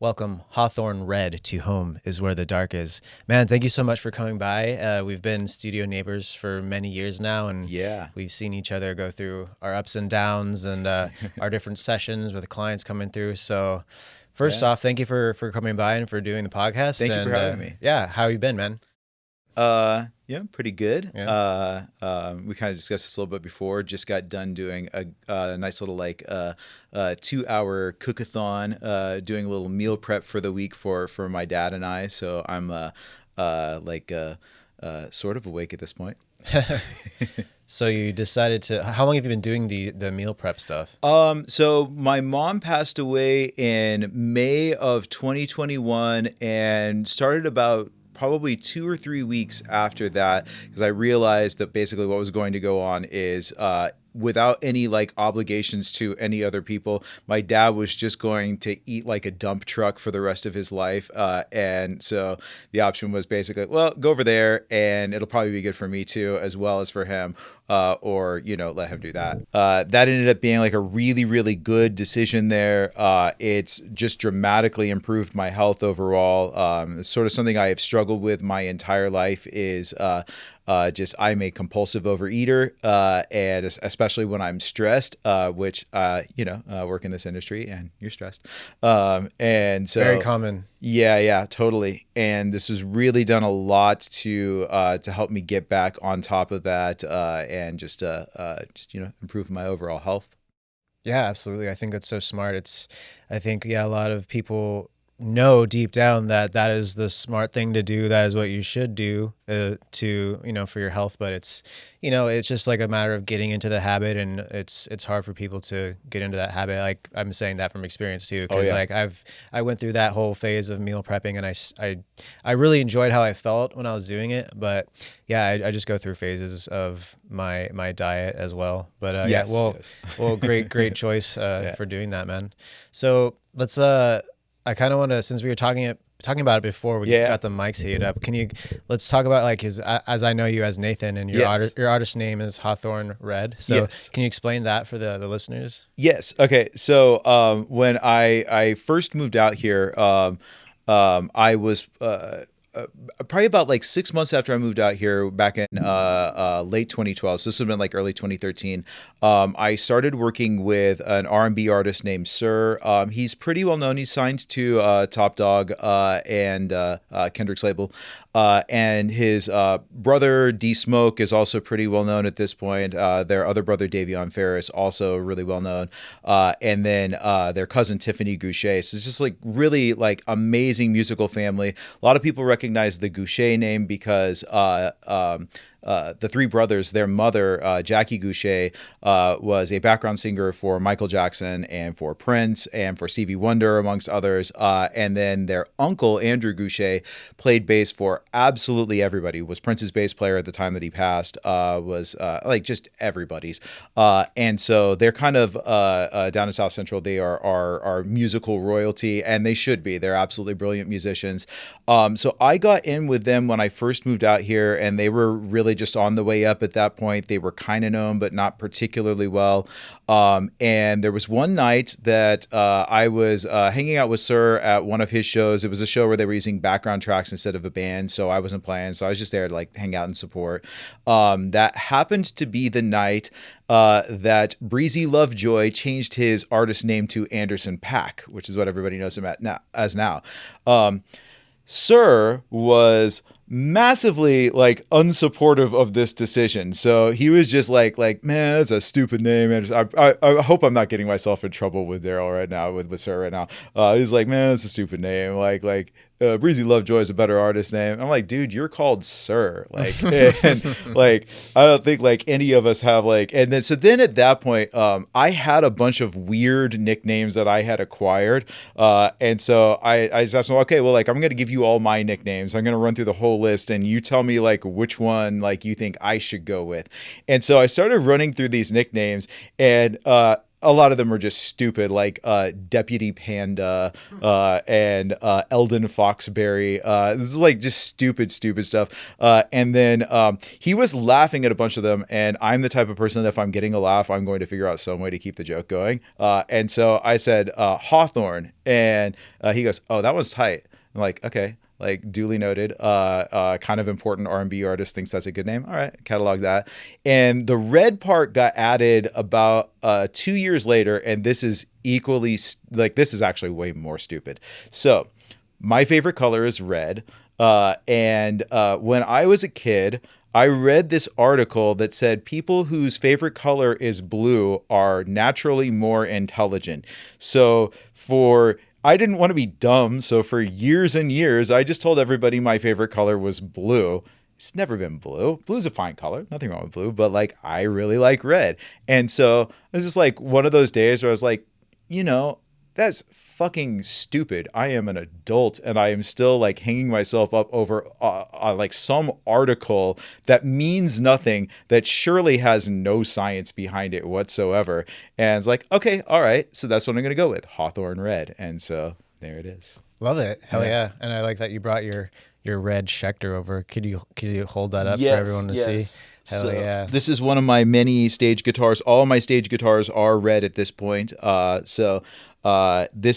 Welcome, Hawthorne Redd, to Home is Where the Dark Is. Man, thank you so much for coming by. We've been studio neighbors for many years now, and Yeah. we've seen each other go through our ups and downs and our different sessions with clients coming through. So, first Yeah. off, thank you for coming by and for doing the podcast. Thank you for And having me. yeah, how you been, man? Yeah, pretty good. Yeah. We kind of discussed this a little bit before. Just got done doing a nice little 2-hour cookathon, doing a little meal prep for the week for my dad and I. So I'm sort of awake at this point. So you decided to. How long have you been doing the meal prep stuff? So my mom passed away in May of 2021 and started about probably 2 or 3 weeks after that, because I realized that basically what was going to go on is without any obligations to any other people, my dad was just going to eat like a dump truck for the rest of his life. And so the option was basically, well, go over there and it'll probably be good for me too, as well as for him. Or let him do that. That ended up being like a really, really good decision there. It's just dramatically improved my health overall. It's sort of something I have struggled with my entire life is I'm a compulsive overeater, and especially when I'm stressed, which work in this industry and you're stressed, and so Very common. Yeah, totally. And this has really done a lot to help me get back on top of that, and just improve my overall health. Yeah, absolutely. I think that's so smart. I think, yeah, a lot of people know deep down that that is the smart thing to do. That is what you should do for your health. But it's just like a matter of getting into the habit, and it's hard for people to get into that habit. Like I'm saying that from experience too, because I went through that whole phase of meal prepping, and I really enjoyed how I felt when I was doing it. But yeah, I just go through phases of my diet as well. But Yes, yeah, yes. well, great choice Yeah. for doing that, man. So let's I kind of want to, since we were talking about it before we Yeah. got the mics heated up. Let's talk about like as I know you as Nathan, and Yes. your artist name is Hawthorne Redd. So Yes. can you explain that for the listeners? Yes. Okay. So when I first moved out here, I was probably about like 6 months after I moved out here back in late 2012. So this would have been like early 2013. I started working with an R&B artist named Sir. He's pretty well known. He's signed to Top Dog and Kendrick's label. And his brother D Smoke is also pretty well known at this point. Their other brother Davion Ferris also really well known. And then their cousin Tiffany Goucher. So it's just like really like amazing musical family. A lot of people recognize the Goucher name because the three brothers, their mother, Jackie Goucher, was a background singer for Michael Jackson and for Prince and for Stevie Wonder, amongst others. And then their uncle, Andrew Goucher, played bass for absolutely everybody, was Prince's bass player at the time that he passed, was like just everybody's. And so they're kind of down in South Central. They are musical royalty, and they should be. They're absolutely brilliant musicians. So I got in with them when I first moved out here, and they were really just on the way up at that point. They were kind of known, but not particularly well. And there was one night that I was hanging out with Sir at one of his shows. It was a show where they were using background tracks instead of a band, so I wasn't playing. So I was just there to like hang out and support. That happened to be the night that Breezy Lovejoy changed his artist name to Anderson .Paak, which is what everybody knows him as now. Sir was massively like unsupportive of this decision. So he was just like, man, that's a stupid name. And I hope I'm not getting myself in trouble with Daryl right now, with Sir right now. He's like, man, that's a stupid name. Breezy Lovejoy is a better artist name. I'm like, dude, you're called Sir. And like, I don't think like any of us have and then at that point, I had a bunch of weird nicknames that I had acquired. And so I just asked him, okay, well, like, I'm going to give you all my nicknames. I'm going to run through the whole list and you tell me like which one, like you think I should go with. And so I started running through these nicknames and, a lot of them are just stupid, like Deputy Panda and Eldon Foxberry. This is like just stupid stuff. And then he was laughing at a bunch of them, and I'm the type of person that if I'm getting a laugh, I'm going to figure out some way to keep the joke going. And so I said Hawthorne, and he goes, "Oh, that one's tight." I'm like, "Okay." Like duly noted, kind of important R&B artist thinks that's a good name. All right, catalog that. And the red part got added about 2 years later, and this is equally like this is actually way more stupid. So my favorite color is red, and when I was a kid, I read this article that said people whose favorite color is blue are naturally more intelligent. So I didn't want to be dumb, so for years and years, I just told everybody my favorite color was blue. It's never been blue. Blue's a fine color. Nothing wrong with blue, but like I really like red. And so it was just like one of those days where I was like, that's fucking stupid. I am an adult and I am still like hanging myself up over like some article that means nothing, that surely has no science behind it whatsoever. And it's like, okay, all right. So that's what I'm going to go with, Hawthorne Redd. And so there it is. Love it. Hell yeah. And I like that you brought your red Schecter over. Could you hold that up for everyone to see? Hell yeah. This is one of my many stage guitars. All of my stage guitars are red at this point. This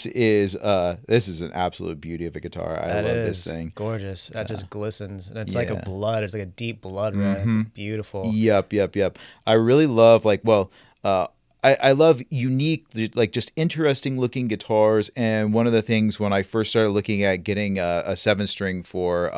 is an absolute beauty of a guitar. I love this thing. Gorgeous. That just glistens, and it's like a blood. It's like a deep blood red. It's beautiful. Yep. I really love I love unique, like just interesting looking guitars. And one of the things when I first started looking at getting a 7-string for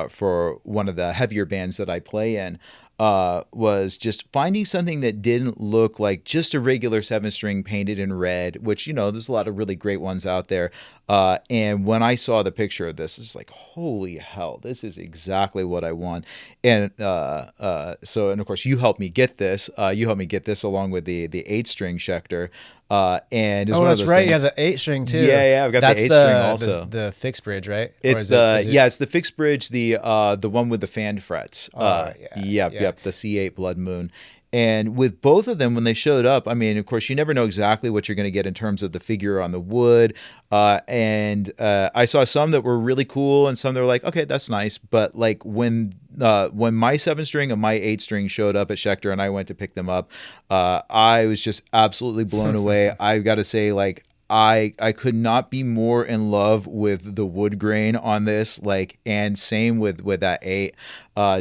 for one of the heavier bands that I play in, was just finding something that didn't look like just a regular 7-string painted in red, which, there's a lot of really great ones out there. And when I saw the picture of this, it's like, holy hell, this is exactly what I want. And and of course, you helped me get this. You helped me get this along with the 8-string Schecter. And it's one of those right. things. Yeah, the 8-string too. Yeah, I've got the 8-string also. The fixed bridge, right? It's it's the fixed bridge, the one with the fanned frets. Yep, the C8 Blood Moon. And with both of them, when they showed up, I mean, of course, you never know exactly what you're going to get in terms of the figure on the wood. And I saw some that were really cool, and some that were like, okay, that's nice. But like when my 7-string and my 8-string showed up at Schecter, and I went to pick them up, I was just absolutely blown away. I've got to say, like, I could not be more in love with the wood grain on this, like, and same with that 8.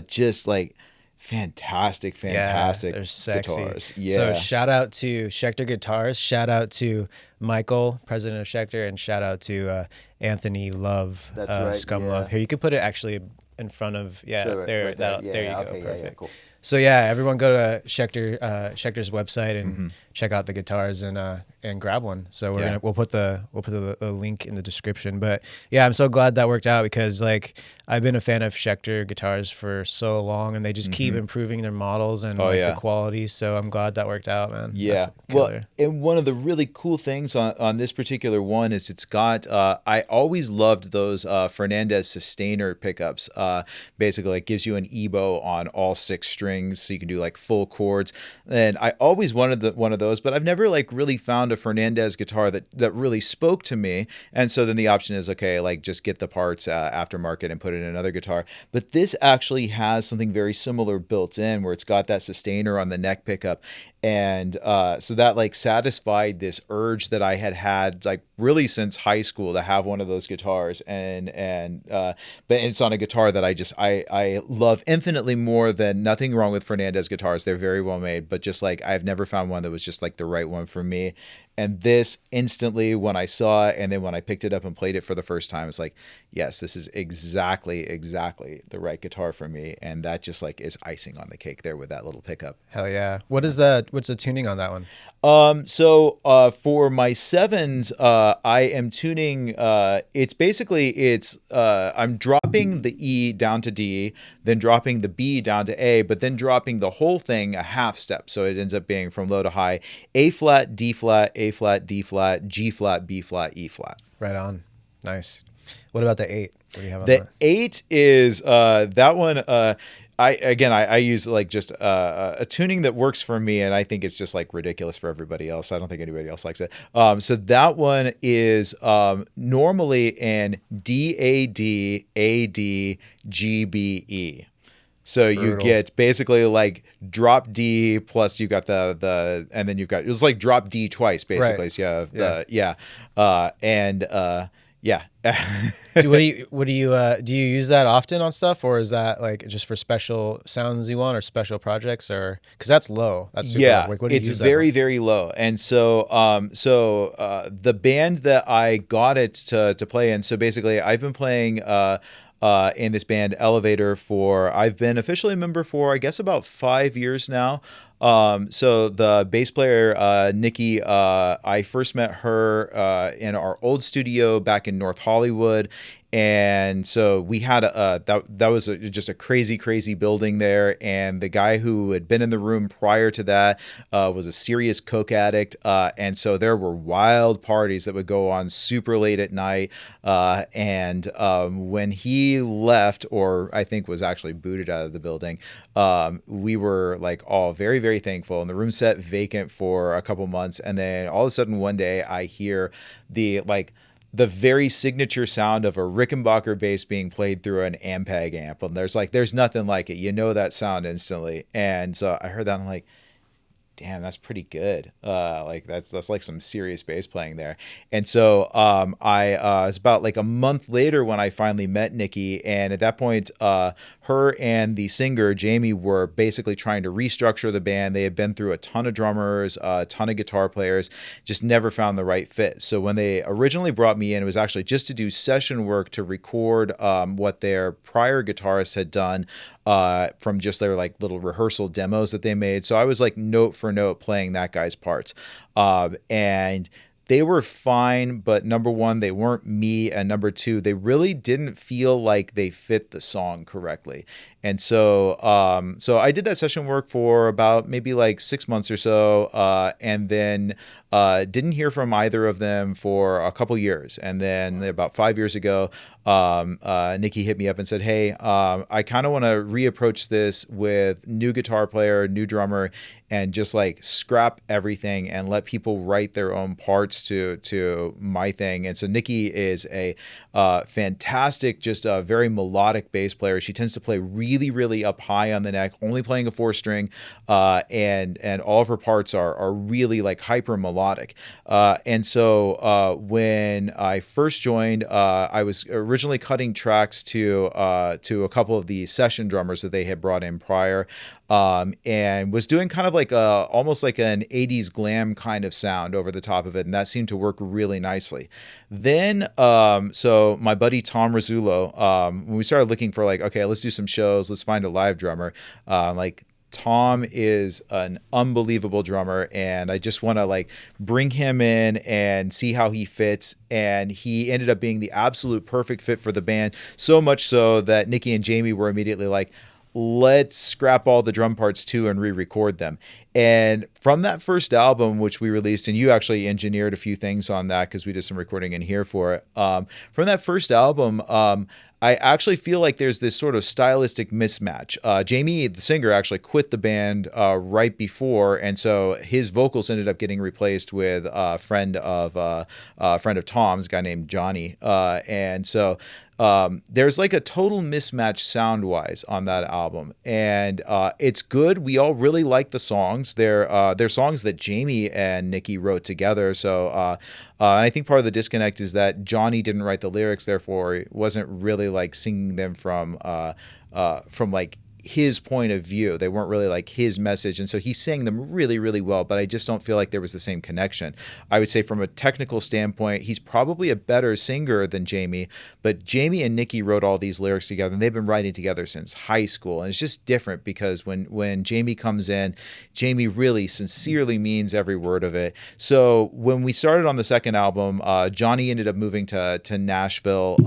Just like fantastic they're sexy guitars. Yeah. So shout out to Schecter Guitars, shout out to Michael, president of Schecter, and shout out to Anthony Love. That's right. Scum Love. Here, you could put it actually in front of there. There you go. Okay, Perfect. Yeah, cool. So yeah, everyone go to Schecter's website and check out the guitars and grab one. So we'll put the link in the description. But yeah, I'm so glad that worked out, because like I've been a fan of Schecter guitars for so long, and they just keep improving their models and the quality. So I'm glad that worked out, man. Yeah. Well, and one of the really cool things on this particular one is it's got I always loved those Fernandez Sustainer pickups. Basically, it gives you an EBO on all 6 strings, so you can do like full chords. And I always wanted one of those, but I've never like really found a Fernandez guitar that really spoke to me. And so then the option is, okay, like just get the parts aftermarket and put it in another guitar. But this actually has something very similar built in, where it's got that sustainer on the neck pickup. And so that like satisfied this urge that I had like really since high school to have one of those guitars. But it's on a guitar that I love infinitely more than, nothing wrong with Fernandez guitars. They're very well made, but just like I've never found one that was just like the right one for me. And this instantly, when I saw it, and then when I picked it up and played it for the first time, it's like, yes, this is exactly the right guitar for me. And that just like is icing on the cake there with that little pickup. Hell yeah. What's the tuning on that one? So for my 7s, I am tuning, I'm dropping the E down to D, then dropping the B down to A, but then dropping the whole thing a half step. So it ends up being from low to high, A flat, D flat, A flat, D flat, G flat, B flat, E flat. Right on. Nice. What about the 8? What do you have on the that? 8 is, that one, I use like just a tuning that works for me, and I think it's just like ridiculous for everybody else. I don't think anybody else likes it. So that one is normally in DAD AD GBE. So you Brutal. get basically like drop D plus you got the and then you've got, it was like drop D twice Right. basically. So you have Yeah. the and yeah. Do you use that often on stuff, or is that like just for special sounds you want or special projects, or because that's low, that's super low. Yeah, Like, what do you it's use that for? very, very low. And so the band that I got it to play in, so basically I've been playing in this band Elevator for, I've been officially a member for I guess about 5 years now. So the bass player Nikki, I first met her in our old studio back in North Hollywood, and so we had that was just a crazy building there. And the guy who had been in the room prior to that was a serious coke addict, and so there were wild parties that would go on super late at night. And when he left, or I think was actually booted out of the building, we were like all very thankful. And the room sat vacant for a couple months, and then all of a sudden one day I hear the very signature sound of a Rickenbacker bass being played through an Ampeg amp. And there's nothing like it. You know that sound instantly. And so I heard that, and I'm like, damn, that's pretty good. Like that's like some serious bass playing there. And so I it's about like a month later when I finally met Nikki, and at that point, her and the singer Jamie were basically trying to restructure the band. They had been through a ton of drummers, a ton of guitar players, just never found the right fit. So when they originally brought me in, it was actually just to do session work to record what their prior guitarist had done from just their like little rehearsal demos that they made. So I was like note for note playing that guy's parts. And they were fine, but number one, they weren't me, and number two, they really didn't feel like they fit the song correctly. And so I did that session work for about maybe like 6 months or so, and then didn't hear from either of them for a couple years. And then about 5 years ago, Nikki hit me up and said, "Hey, I kind of want to reapproach this with new guitar player, new drummer, and just like scrap everything and let people write their own parts to my thing." And so Nikki is a fantastic, just a very melodic bass player. She tends to play really up high on the neck, only playing a 4 string, and all of her parts are really like hyper melodic. And so when I first joined, I was originally cutting tracks to a couple of the session drummers that they had brought in prior, and was doing kind of like almost like an 80s glam kind of sound over the top of it, and that seemed to work really nicely. Then, so my buddy Tom Rizzullo, when we started looking for like, okay, let's do some shows, let's find a live drummer, like Tom is an unbelievable drummer, and I just want to like bring him in and see how he fits. And he ended up being the absolute perfect fit for the band, so much so that Nikki and Jamie were immediately like, let's scrap all the drum parts too and re-record them. And from that first album, which we released, and you actually engineered a few things on that because we did some recording in here for it. From that first album, I actually feel like there's this sort of stylistic mismatch. Jamie, the singer, actually quit the band right before, and so his vocals ended up getting replaced with a friend of Tom's, a guy named Johnny, and so there's like a total mismatch sound wise on that album, and it's good. We all really like the songs. They're songs that Jamie and Nikki wrote together. So and I think part of the disconnect is that Johnny didn't write the lyrics, therefore he wasn't really like singing them from like his point of view. They weren't really like his message, and so he sang them really well, but I just don't feel like there was the same connection. I would say from a technical standpoint, he's probably a better singer than Jamie, but Jamie and Nikki wrote all these lyrics together, and they've been writing together since high school. And it's just different because when Jamie comes in, Jamie really sincerely means every word of it. So when we started on the second album, Johnny ended up moving to Nashville,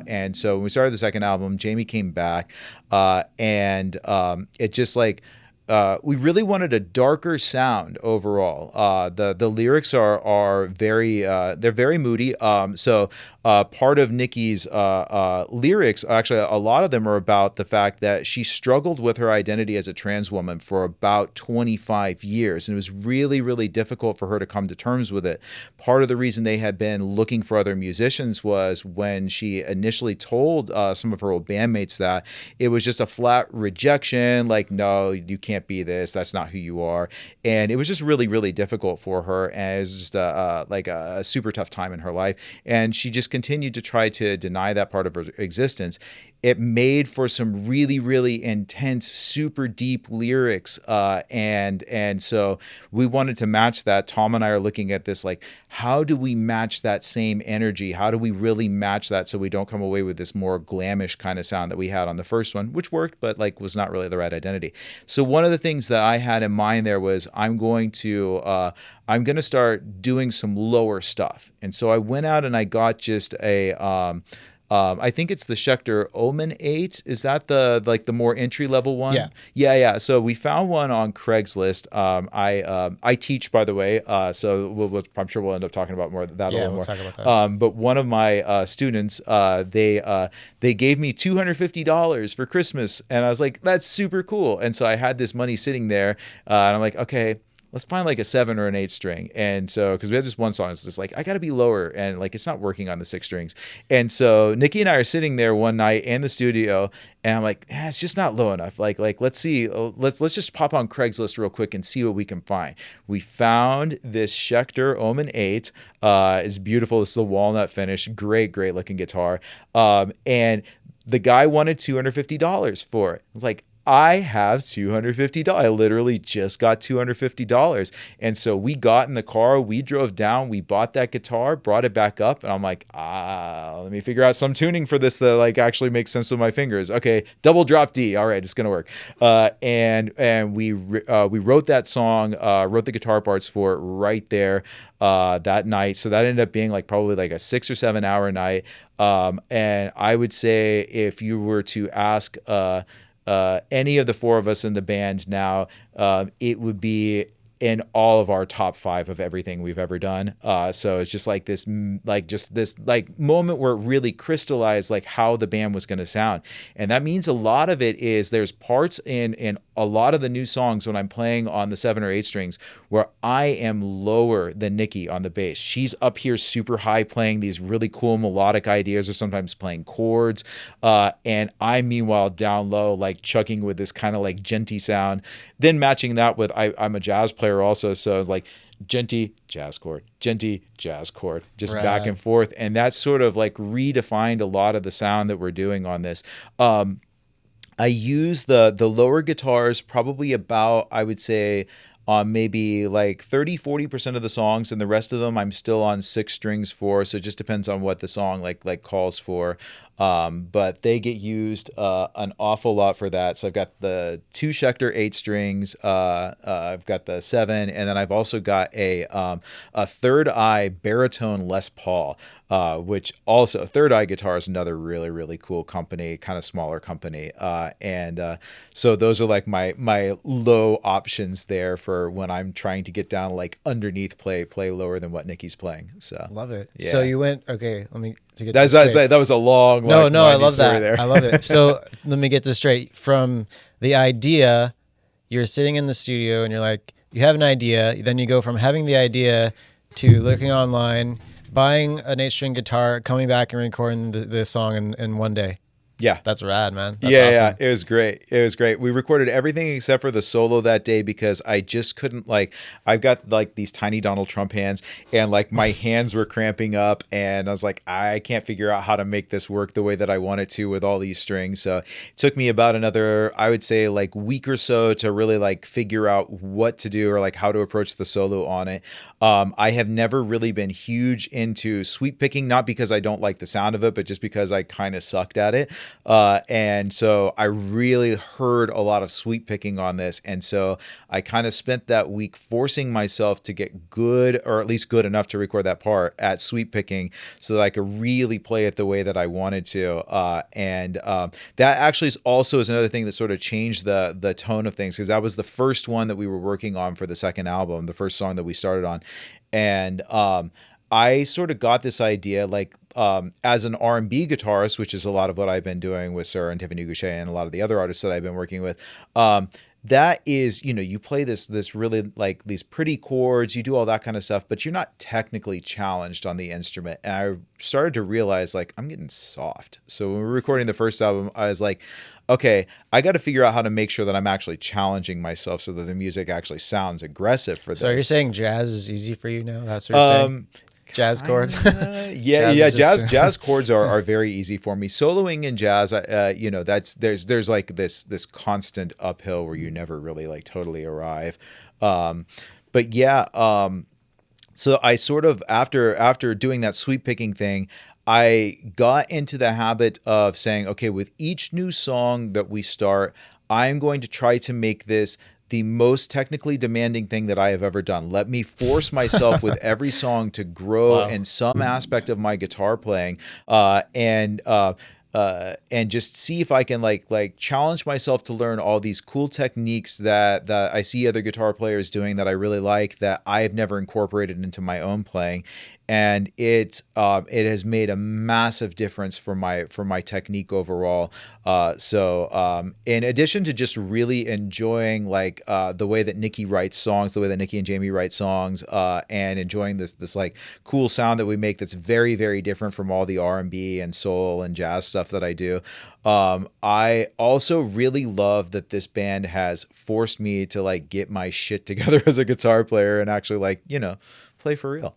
and so when we started the second album, Jamie came back, and it just like we really wanted a darker sound overall. The lyrics are very they're very moody. So part of Nikki's lyrics, actually, a lot of them are about the fact that she struggled with her identity as a trans woman for about 25 years, and it was really, really difficult for her to come to terms with it. Part of the reason they had been looking for other musicians was when she initially told some of her old bandmates that it was just a flat rejection, like, no, you can't be this, that's not who you are. And it was just really, really difficult for her, as just like a super tough time in her life. And she just continued to try to deny that part of her existence. It made for some really, really intense, super deep lyrics, and so we wanted to match that. Tom and I are looking at this like, how do we match that same energy? How do we really match that so we don't come away with this more glamish kind of sound that we had on the first one, which worked, but like was not really the right identity. So one of the things that I had in mind there was I'm going to start doing some lower stuff, and so I went out and I got just a I think it's the Schecter Omen 8. Is that the more entry level one? Yeah. Yeah. So we found one on Craigslist. I teach, by the way, so I'm sure we'll end up talking about more that a little more. We'll talk about that. But one of my students, they gave me $250 for Christmas, and I was like, that's super cool. And so I had this money sitting there, and I'm like, okay, let's find like a 7 or an 8 string. And so, because we had just one song, it's just like, I got to be lower. And like, it's not working on the 6 strings. And so Nikki and I are sitting there one night in the studio, and I'm like, it's just not low enough. Like, let's see, let's just pop on Craigslist real quick and see what we can find. We found this Schecter Omen 8. It's beautiful. It's the walnut finish. Great looking guitar. And the guy wanted $250 for it. I was like, I have $250. I literally just got $250. And so we got in the car, we drove down, we bought that guitar, brought it back up, and I'm like, let me figure out some tuning for this that like actually makes sense with my fingers. Okay, double drop D. All right, it's gonna work. And we wrote that song, wrote the guitar parts for it right there that night. So that ended up being like probably like a 6 or 7 hour night. And I would say if you were to ask any of the 4 of us in the band now, it would be in all of our top 5 of everything we've ever done. So it's just like this moment where it really crystallized like how the band was going to sound. And that means a lot of it is there's parts in a lot of the new songs when I'm playing on the 7 or 8 strings where I am lower than Nikki on the bass. She's up here super high playing these really cool melodic ideas or sometimes playing chords. And I meanwhile down low, like chugging with this kind of like genty sound. Then matching that with, I'm a jazz player also, so like genty jazz chord, just Right. back and forth. And that sort of like redefined a lot of the sound that we're doing on this. I use the lower guitars probably about, I would say, on maybe like 30-40% of the songs, and the rest of them I'm still on 6 strings for. So it just depends on what the song like calls for. But they get used an awful lot for that. So I've got the 2 Schecter 8 strings. I've got the 7, and then I've also got a Third Eye baritone Les Paul, which also Third Eye Guitar is another really, really cool company, kind of smaller company. And so those are like my low options there for when I'm trying to get down like underneath play lower than what Nikki's playing. So Love it. Yeah. So you went, okay, let me to get that was a long no, I windy love story that. there. I love it. So let me get this straight. From the idea, you're sitting in the studio and you're like, you have an idea. Then you go from having the idea to looking online, buying an 8-string guitar, coming back and recording the song in one day. Yeah. That's rad, man. That's Yeah, awesome. it was great. We recorded everything except for the solo that day because I just couldn't I've got like these tiny Donald Trump hands, and like my hands were cramping up, and I was like, I can't figure out how to make this work the way that I want it to with all these strings. So it took me about another, I would say, like week or so to really like figure out what to do or like how to approach the solo on it. I have never really been huge into sweep picking, not because I don't like the sound of it, but just because I kind of sucked at it. And so I really heard a lot of sweep picking on this. And so I kind of spent that week forcing myself to get good, or at least good enough to record that part at sweep picking so that I could really play it the way that I wanted to. That actually is another thing that sort of changed the tone of things, because that was the first one that we were working on for the second album, the first song that we started on. And I sort of got this idea, like, as an R&B guitarist, which is a lot of what I've been doing with Sarah and Tiffany Goucher and a lot of the other artists that I've been working with. That is, you play this really, like, these pretty chords, you do all that kind of stuff, but you're not technically challenged on the instrument. And I started to realize, like, I'm getting soft. So when we were recording the first album, I was like, okay, I got to figure out how to make sure that I'm actually challenging myself so that the music actually sounds aggressive for this. So you're saying jazz is easy for you now? That's what you're saying? Jazz chords? Jazz chords are very easy for me. Soloing in jazz, there's like this constant uphill where you never really, like, totally arrive. But yeah, so I sort of, after doing that sweep picking thing, I got into the habit of saying, okay, with each new song that we start, I'm going to try to make this the most technically demanding thing that I have ever done. Let me force myself with every song to grow in some aspect of my guitar playing, and just see if I can like challenge myself to learn all these cool techniques that I see other guitar players doing that I really like, that I have never incorporated into my own playing. And it has made a massive difference for my technique overall. So in addition to just really enjoying, like, the way that Nikki writes songs, the way that Nikki and Jamie write songs, and enjoying this like cool sound that we make that's very, very different from all the R&B and soul and jazz stuff that I do. I also really love that this band has forced me to, like, get my shit together as a guitar player and actually, like, play for real.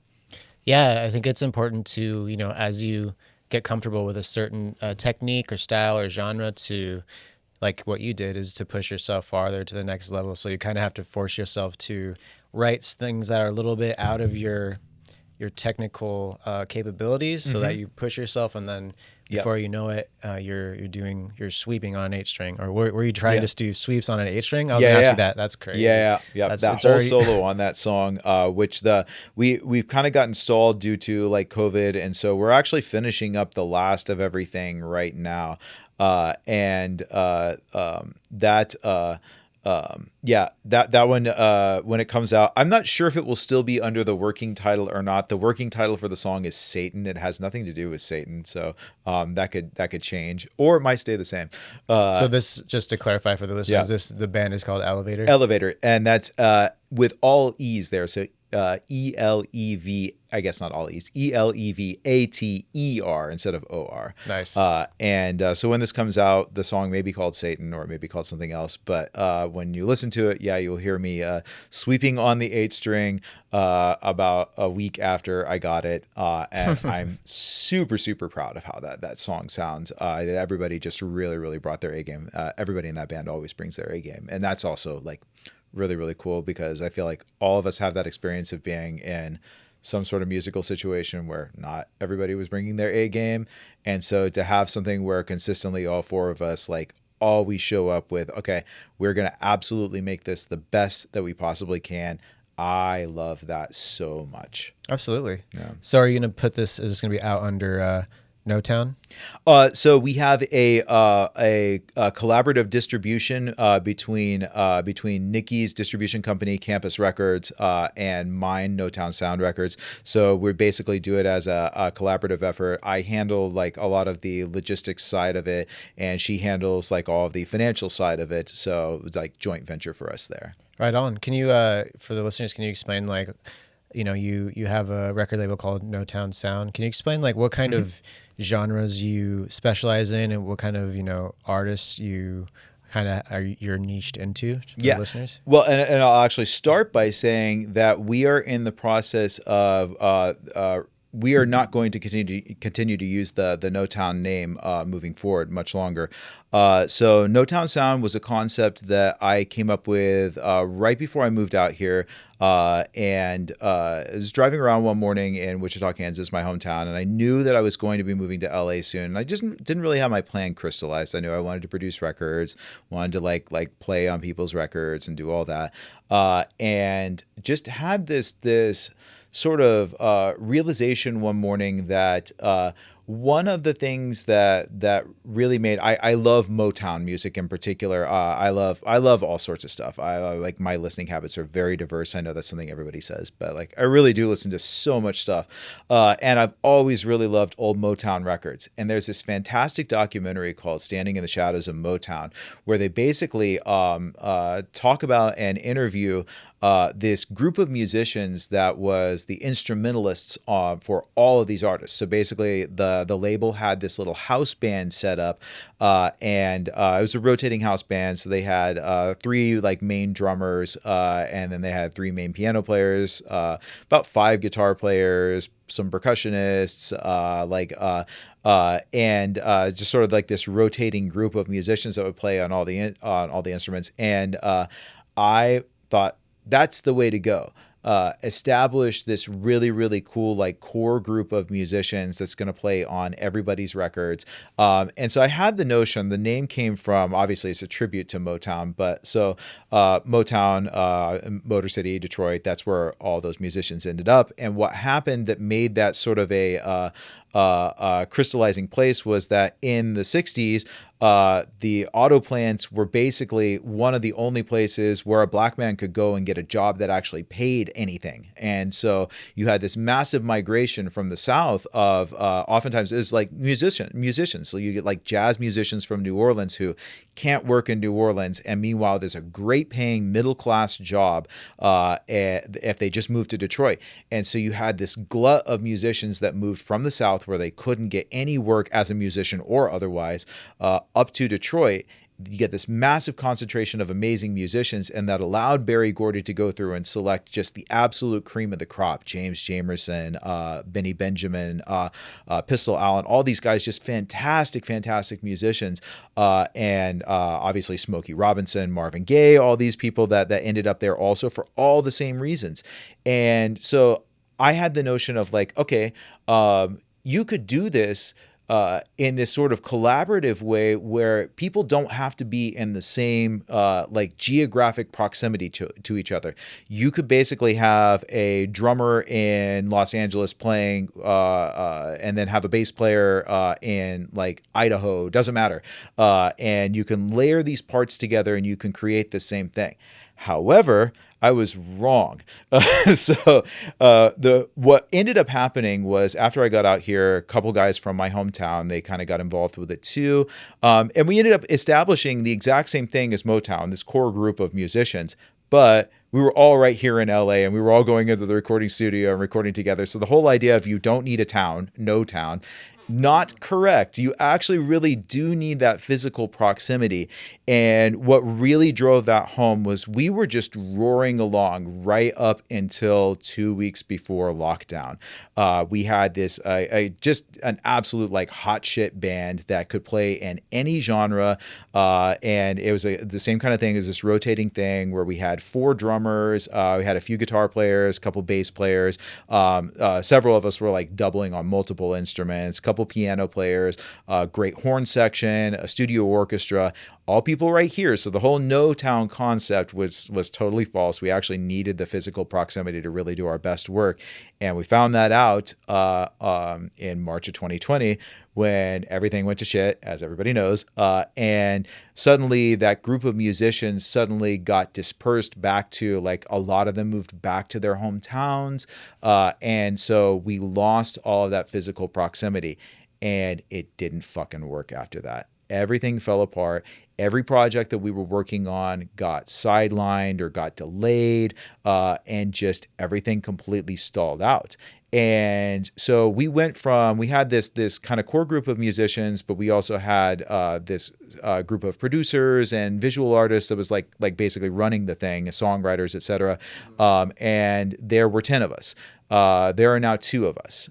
Yeah, I think it's important to, as you get comfortable with a certain technique or style or genre, to, like what you did, is to push yourself farther to the next level. So you kind of have to force yourself to write things that are a little bit out of your technical capabilities, so that you push yourself, and then before you know it, you're sweeping on an 8-string. Or were you trying to do sweeps on an 8-string? I was gonna ask you that. That's crazy. Yeah. That whole solo on that song, which we've kind of gotten stalled due to, like, COVID, and so we're actually finishing up the last of everything right now. That one, when it comes out, I'm not sure if it will still be under the working title or not. The working title for the song is Satan. It has nothing to do with Satan, so that could change, or it might stay the same. So this, just to clarify for the listeners, the band is called Elevator. Elevator, and that's with all E's there. So ELEV, I guess not all E's, ELEVATER instead of OR. Nice. So when this comes out, the song may be called Satan, or it may be called something else. But when you listen to it, you'll hear me sweeping on the 8-string about a week after I got it. And I'm super, super proud of how that song sounds. Everybody just really, really brought their A game. Everybody in that band always brings their A game. And that's also, like, really, really cool, because I feel like all of us have that experience of being in some sort of musical situation where not everybody was bringing their A game. And so to have something where consistently all four of us, like, always show up with, okay, we're going to absolutely make this the best that we possibly can. I love that so much. Absolutely. Yeah. So are you going to put this, is this going to be out under Notown? So we have a collaborative distribution between Nikki's distribution company, Campus Records, and mine, Notown Sound Records. So we basically do it as a collaborative effort. I handle, like, a lot of the logistics side of it, and she handles, like, all of the financial side of it. So it was like joint venture for us there. Right on. Can you, for the listeners, can you explain, like, you have a record label called Notown Sound. Can you explain, like, what kind of genres you specialize in, and what kind of, artists you're niched into for the listeners? Well, and I'll actually start by saying that we are in the process of we are not going to continue to use the Notown name moving forward much longer. So Notown Sound was a concept that I came up with right before I moved out here. I was driving around one morning in Wichita, Kansas, my hometown, and I knew that I was going to be moving to LA soon. And I just didn't really have my plan crystallized. I knew I wanted to produce records, wanted to like play on people's records and do all that, and just had this sort of realization one morning that one of the things that really made I love Motown music in particular. I love all sorts of stuff. I like my listening habits are very diverse. I know that's something everybody says, but like I really do listen to so much stuff. And I've always really loved old Motown records. And there's this fantastic documentary called "Standing in the Shadows of Motown," where they basically talk about and interview this group of musicians that was the instrumentalists for all of these artists. So basically, the label had this little house band set up, and it was a rotating house band. So they had three like main drummers, and then they had three main piano players, about five guitar players, some percussionists, and just sort of like this rotating group of musicians that would play on all the instruments. And I thought that's the way to go. Establish this really, really cool like core group of musicians that's going to play on everybody's records. And so I had the notion, the name came from, obviously it's a tribute to Motown, but so Motown, Motor City, Detroit, that's where all those musicians ended up. And what happened that made that sort of a crystallizing place was that in the 60s, the auto plants were basically one of the only places where a black man could go and get a job that actually paid anything. And so you had this massive migration from the South of oftentimes it's like musicians. So you get like jazz musicians from New Orleans who can't work in New Orleans. And meanwhile, there's a great paying middle class job if they just moved to Detroit. And so you had this glut of musicians that moved from the South where they couldn't get any work as a musician or otherwise up to Detroit. You get this massive concentration of amazing musicians, and that allowed Berry Gordy to go through and select just the absolute cream of the crop. James Jamerson, Benny Benjamin, Pistol Allen, all these guys, just fantastic musicians. And obviously Smokey Robinson, Marvin Gaye, all these people that ended up there also for all the same reasons. And so I had the notion of like, okay, you could do this in this sort of collaborative way where people don't have to be in the same like geographic proximity to each other. You could basically have a drummer in Los Angeles playing and then have a bass player in like Idaho, doesn't matter. And you can layer these parts together and you can create the same thing. However, I was wrong. So what ended up happening was after I got out here, a couple guys from my hometown, they kind of got involved with it too. And we ended up establishing the exact same thing as Motown, this core group of musicians. But we were all right here in LA and we were all going into the recording studio and recording together. So the whole idea of you don't need a town, no town, not correct. You actually really do need that physical proximity. And what really drove that home was we were just roaring along right up until 2 weeks before lockdown. We had this just an absolute like hot shit band that could play in any genre. And it was the same kind of thing as this rotating thing where we had four drummers, we had a few guitar players, a couple bass players. Several of us were like doubling on multiple instruments, couple piano players, great horn section, a studio orchestra, all people right here. So the whole Notown concept was totally false. We actually needed the physical proximity to really do our best work. And we found that out in March of 2020 when everything went to shit, as everybody knows. And suddenly that group of musicians suddenly got dispersed back to, like, a lot of them moved back to their hometowns. And so we lost all of that physical proximity. And it didn't fucking work after that. Everything fell apart. Every project that we were working on got sidelined or got delayed, and just everything completely stalled out. And so we had this kind of core group of musicians, but we also had this group of producers and visual artists that was like basically running the thing, songwriters, etc. And there were 10 of us. There are now 2 of us.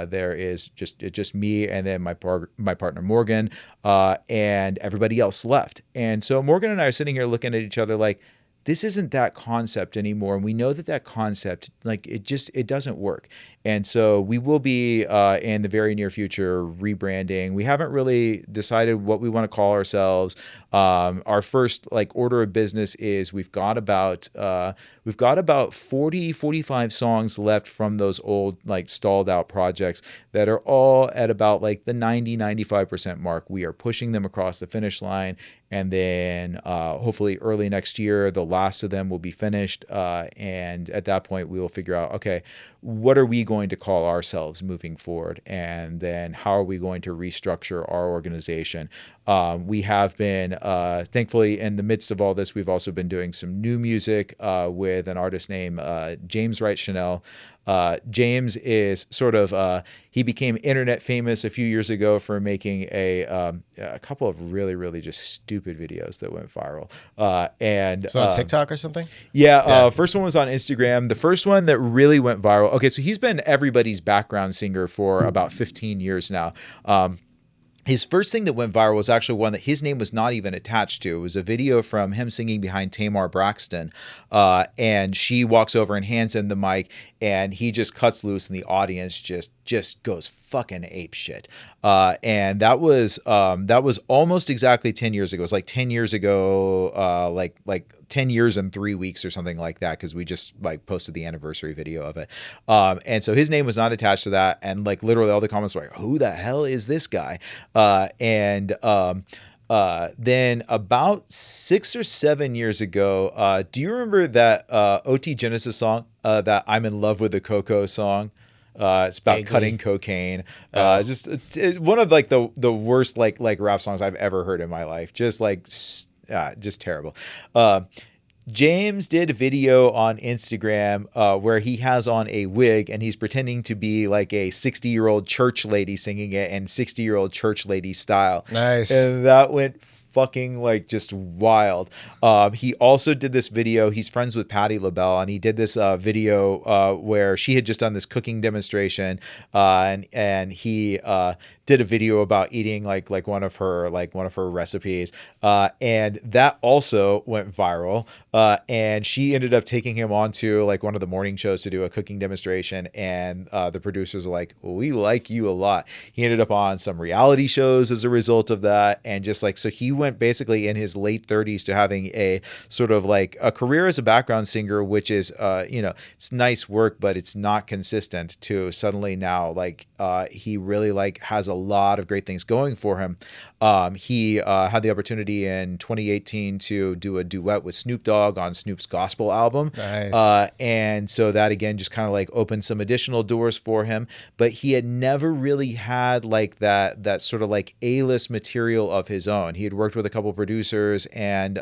There is just me and then my partner Morgan, and everybody else left. And so Morgan and I are sitting here looking at each other like, this isn't that concept anymore. And we know that concept, like it doesn't work. And so we will be in the very near future rebranding. We haven't really decided what we want to call ourselves. Our first like order of business is we've got about 40, 45 songs left from those old like stalled out projects that are all at about like the 90-95% mark. We are pushing them across the finish line, and then hopefully early next year the last of them will be finished, and at that point we will figure out, okay, what are we going to call ourselves moving forward, and then how are we going to restructure our organization. We have been thankfully in the midst of all this, we've also been doing some new music with an artist named James Wright Chanel. James is sort of he became internet famous a few years ago for making a couple of really, really just stupid videos that went viral. And It's on TikTok or something. yeah, Yeah. first one was on Instagram. The first one that really went viral. Okay, so he's been everybody's background singer for about 15 years now. His first thing that went viral was actually one that his name was not even attached to. It was a video from him singing behind Tamar Braxton, and she walks over and hands him the mic, and he just cuts loose, and the audience just goes fucking ape shit. And that was almost exactly 10 years ago. It was like 10 years ago, like 10 years and 3 weeks or something like that, because we just like posted the anniversary video of it. And so his name was not attached to that, and like literally all the comments were like, "Who the hell is this guy?" Then about 6 or 7 years ago, do you remember that OT Genesis song, that "I'm in Love with the Coco" song? It's about Vaguely. cutting cocaine. Oh. It's one of like the worst like rap songs I've ever heard in my life. Just like just terrible. James did a video on Instagram where he has on a wig and he's pretending to be like a 60-year-old church lady singing it in 60-year-old church lady style. Nice. And that went fucking like just wild. He also did this video. He's friends with Patti LaBelle, and he did this video where she had just done this cooking demonstration, and he did a video about eating like one of her recipes, and that also went viral. And she ended up taking him onto like one of the morning shows to do a cooking demonstration, and the producers were like, "We like you a lot." He ended up on some reality shows as a result of that, and just like so he went basically in his late 30s to having a sort of like a career as a background singer, which is it's nice work, but it's not consistent, to suddenly now like he really like has a lot of great things going for him. He had the opportunity in 2018 to do a duet with Snoop Dogg on Snoop's gospel album. Nice. And so that again just kind of like opened some additional doors for him, but he had never really had like that sort of like A-list material of his own. He had worked with a couple producers and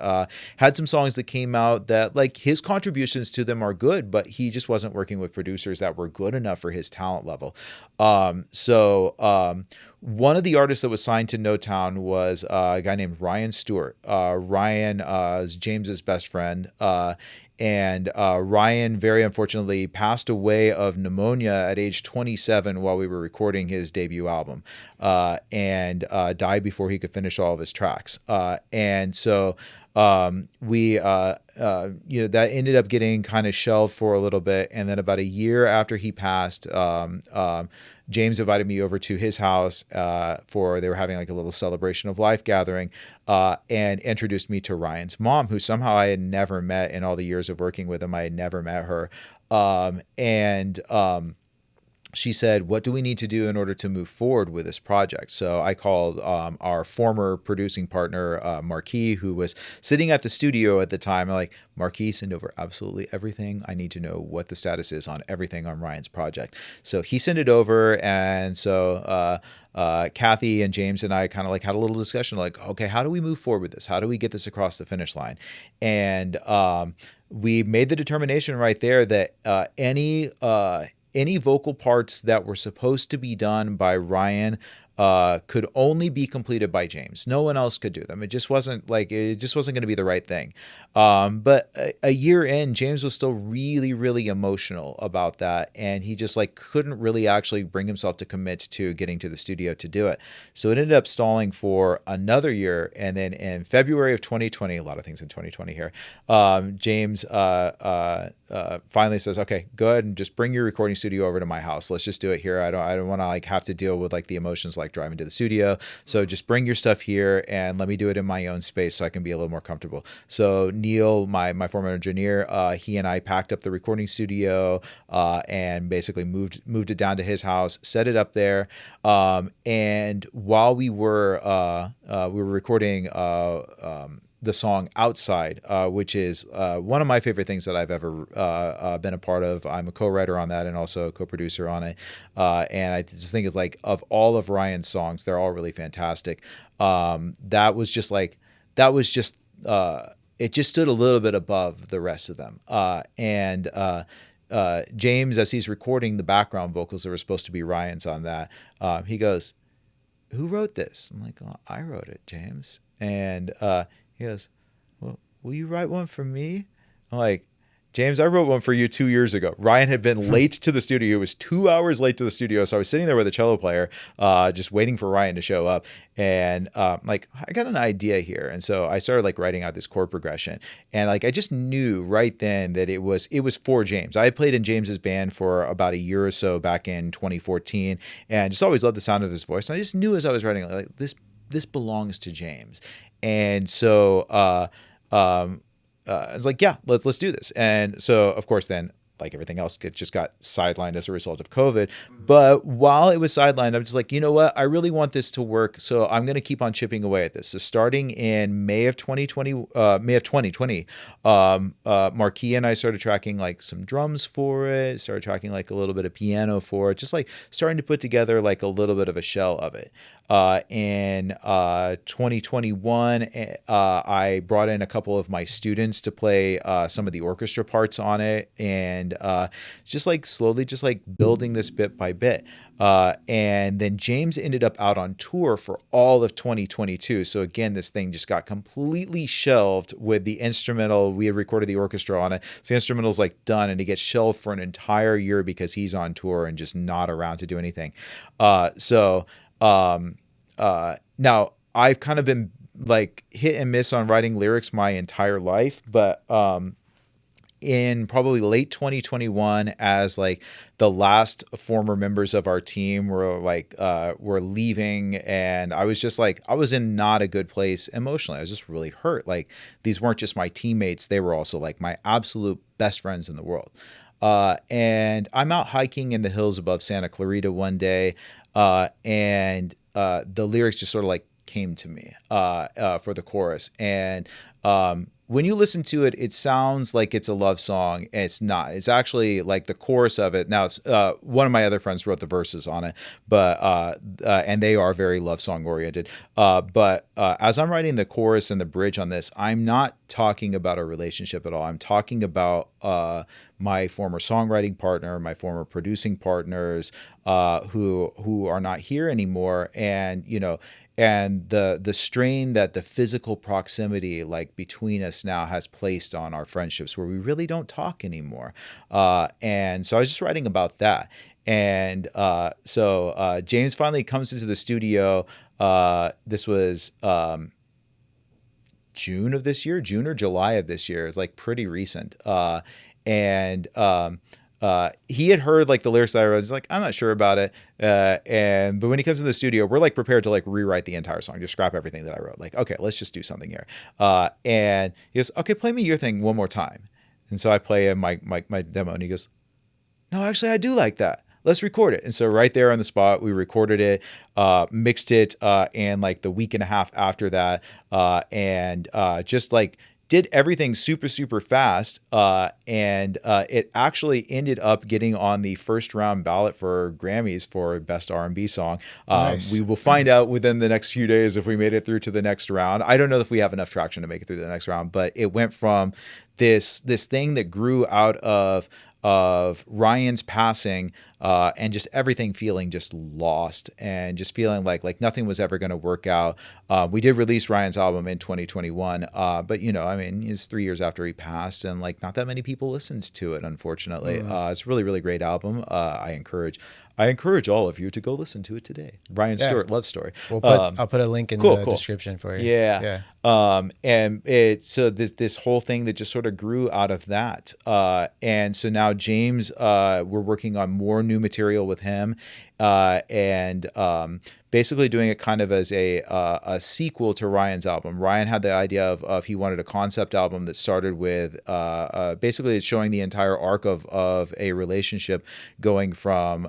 had some songs that came out that like his contributions to them are good, but he just wasn't working with producers that were good enough for his talent level. One of the artists that was signed to Notown was a guy named Ryan Stewart. Ryan is James's best friend. And Ryan, very unfortunately, passed away of pneumonia at age 27 while we were recording his debut album, and died before he could finish all of his tracks. And so that ended up getting kind of shelved for a little bit. And then about a year after he passed, James invited me over to his house they were having like a little celebration of life gathering, and introduced me to Ryan's mom, who somehow I had never met in all the years of working with him. I had never met her. She said, "What do we need to do in order to move forward with this project?" So I called our former producing partner, Marquis, who was sitting at the studio at the time. I'm like, "Marquis, send over absolutely everything. I need to know what the status is on everything on Ryan's project." So he sent it over, and so Kathy and James and I kind of like had a little discussion, like, okay, how do we move forward with this? How do we get this across the finish line? And we made the determination right there that any vocal parts that were supposed to be done by Ryan could only be completed by James. No one else could do them. It just wasn't going to be the right thing. But a year in, James was still really, really emotional about that, and he just like couldn't really actually bring himself to commit to getting to the studio to do it. So it ended up stalling for another year, and then in February of 2020, a lot of things in 2020 here, James finally says, "Okay, go ahead and just bring your recording studio over to my house. Let's just do it here. I don't want to like have to deal with like the emotions like driving to the studio. So just bring your stuff here and let me do it in my own space so I can be a little more comfortable." So Neil, my former engineer, he and I packed up the recording studio and basically moved it down to his house, set it up there. And while we were recording the song Outside, which is one of my favorite things that I've ever been a part of. I'm a co-writer on that and also a co-producer on it. And I just think it's like, of all of Ryan's songs, they're all really fantastic. That was just like, that was just, it just stood a little bit above the rest of them. James, as he's recording the background vocals that were supposed to be Ryan's on that, he goes, "Who wrote this?" I'm like, "Oh, I wrote it, James." And he goes, "Well, will you write one for me?" I'm like, "James, I wrote one for you 2 years ago." Ryan had been late to the studio. It was 2 hours late to the studio. So I was sitting there with a cello player, just waiting for Ryan to show up. And like, I got an idea here. And so I started like writing out this chord progression. And like, I just knew right then that it was for James. I had played in James's band for about a year or so back in 2014 and just always loved the sound of his voice. And I just knew as I was writing, like, this belongs to James. And so I was like, "Yeah, let's do this." And so, of course, then like everything else, it just got sidelined as a result of COVID. But while it was sidelined, I'm just like, you know what? I really want this to work, so I'm going to keep on chipping away at this. So starting in May of 2020, Marquis and I started tracking like some drums for it, started tracking like a little bit of piano for it, just like starting to put together like a little bit of a shell of it. In 2021, I brought in a couple of my students to play some of the orchestra parts on it, and just like slowly, just like building this bit by bit. And then James ended up out on tour for all of 2022. So again, this thing just got completely shelved with the instrumental. We had recorded the orchestra on it. So the instrumental's like done, and it gets shelved for an entire year because he's on tour and just not around to do anything. Now I've kind of been like hit and miss on writing lyrics my entire life, but in probably late 2021, as like the last former members of our team were leaving, and I was just like, I was in not a good place emotionally. I was just really hurt. Like, these weren't just my teammates, they were also like my absolute best friends in the world. And I'm out hiking in the hills above Santa Clarita one day, and the lyrics just sort of like came to me for the chorus. And when you listen to it, it sounds like it's a love song. And it's not. It's actually like the chorus of it. Now, it's one of my other friends wrote the verses on it, but and they are very love song oriented. But as I'm writing the chorus and the bridge on this, I'm not talking about a relationship at all. I'm talking about my former songwriting partner, my former producing partners, who are not here anymore, and and the strain that the physical proximity like between us now has placed on our friendships, where we really don't talk anymore. And so I was just writing about that. And so James finally comes into the studio. This was June of this year, June or July of this year. It's like pretty recent. And he had heard like the lyrics that I wrote. He's like, "I'm not sure about it." But when he comes to the studio, we're like prepared to like rewrite the entire song, just scrap everything that I wrote. Like, okay, let's just do something here. And he goes, "Okay, play me your thing one more time." And so I play him my demo, and he goes, "No, actually, I do like that. Let's record it." And so right there on the spot, we recorded it, mixed it, and like the week and a half after that, and just like did everything super, super fast. And it actually ended up getting on the first round ballot for Grammys for Best R&B Song. Nice. We will find out within the next few days if we made it through to the next round. I don't know if we have enough traction to make it through the next round, but it went from this thing that grew out of of Ryan's passing, and just everything feeling just lost, and just feeling like nothing was ever going to work out. We did release Ryan's album in 2021, but I mean, it's 3 years after he passed, and like not that many people listened to it, unfortunately. It's a really, really great album. I encourage all of you to go listen to it today. Ryan Yeah. Stewart, Love Story. I'll put a link in Cool, the cool. description for you. Yeah. Yeah. And so this whole thing that just sort of grew out of that. And so now James, we're working on more new material with him, and basically doing it kind of as a sequel to Ryan's album. Ryan had the idea of he wanted a concept album that started with basically it's showing the entire arc of a relationship, going from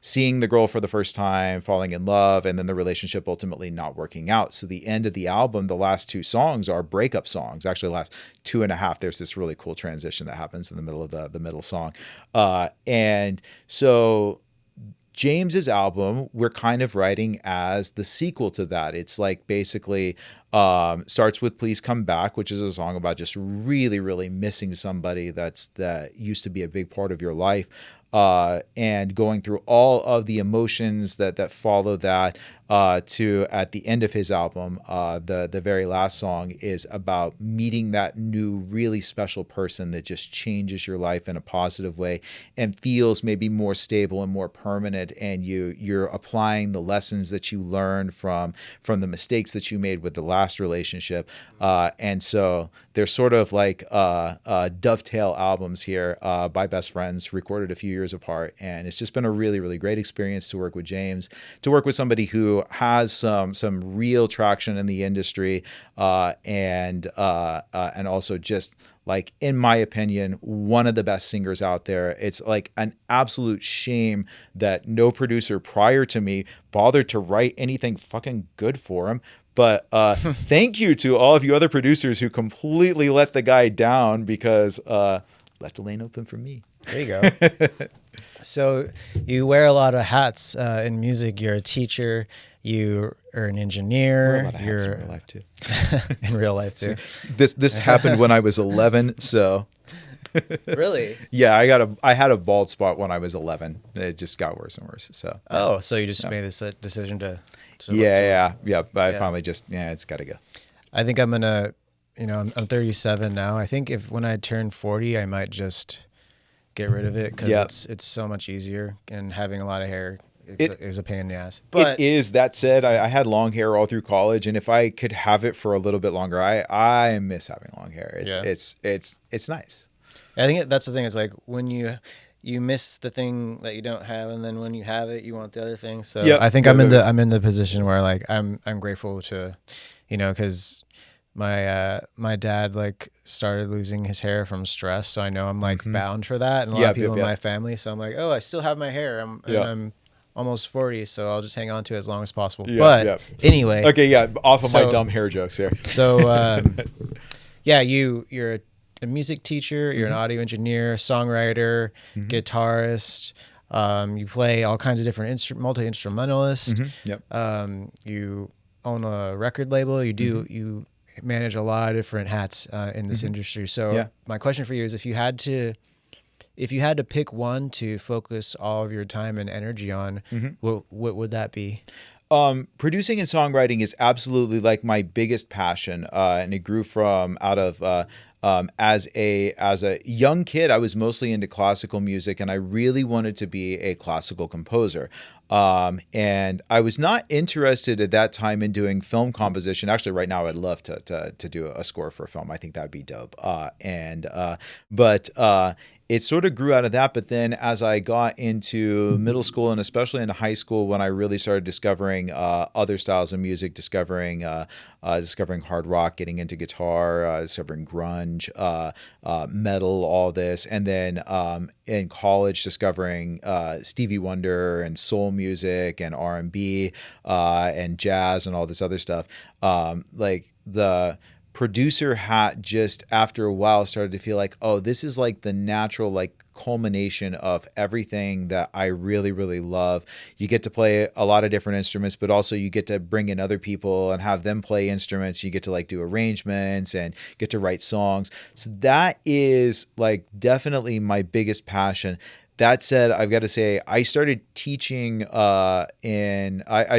seeing the girl for the first time, falling in love, and then the relationship ultimately not working out. So the end of the album, the last two songs are breakup songs. Actually, the last two and a half, there's this really cool transition that happens in the middle of the middle song. And so James's album, we're kind of writing as the sequel to that. It's like basically starts with Please Come Back, which is a song about just really, really missing somebody that used to be a big part of your life. And going through all of the emotions that follow that, to at the end of his album, the very last song is about meeting that new really special person that just changes your life in a positive way and feels maybe more stable and more permanent, and you're applying the lessons that you learned from the mistakes that you made with the last relationship. And so they're sort of like dovetail albums here, by best friends, recorded a few years apart, and it's just been a really, really great experience to work with James, to work with somebody who has some real traction in the industry, and also just, like, in my opinion, one of the best singers out there. It's like an absolute shame that no producer prior to me bothered to write anything fucking good for him. But thank you to all of you other producers who completely let the guy down, because left the lane open for me. There you go. So you wear a lot of hats in music. You're a teacher. You are an engineer. Wear a lot of hats in real life too. In real life too. This happened when I was 11. So Really? yeah, I had a bald spot when I was 11. It just got worse and worse. So Oh, so you just made this decision to yeah. But I finally just it's got to go. I think I'm gonna, I'm 37 now. I think when I turn 40, I might just get rid of it, because it's so much easier, and having a lot of hair is a pain in the ass. But it is. That said, I had long hair all through college, and if I could have it for a little bit longer, I miss having long hair. It's nice. I think that's the thing. It's like when you miss the thing that you don't have, and then when you have it, you want the other thing. So I think I'm in the position where, like, I'm grateful to, because my dad, like, started losing his hair from stress, so I know I'm, like, bound for that, and a lot of people in my family. So I'm like, oh, I still have my hair. I'm almost 40, so I'll just hang on to it as long as possible. Anyway, okay, off of my dumb hair jokes here. So you're a music teacher, you're an audio engineer, songwriter, guitarist. You play all kinds of different multi-instrumentalist. You own a record label. You manage a lot of different hats in this industry. So my question for you is, if you had to pick one to focus all of your time and energy on, what would that be? Producing and songwriting is absolutely, like, my biggest passion, and it grew from out of as a young kid, I was mostly into classical music, and I really wanted to be a classical composer. And I was not interested at that time in doing film composition. Actually, right now, I'd love to do a score for a film. I think that'd be dope. But it sort of grew out of that. But then as I got into middle school, and especially into high school, when I really started discovering other styles of music, discovering hard rock, getting into guitar, discovering grunge, metal, all this. And then in college, discovering Stevie Wonder and soul music and R&B and jazz and all this other stuff. Like, the producer hat just after a while started to feel like, oh, this is like the natural like culmination of everything that I really, really love. You get to play a lot of different instruments, but also you get to bring in other people and have them play instruments. You get to like do arrangements and get to write songs. So that is like definitely my biggest passion. That said, I've got to say, I started teaching I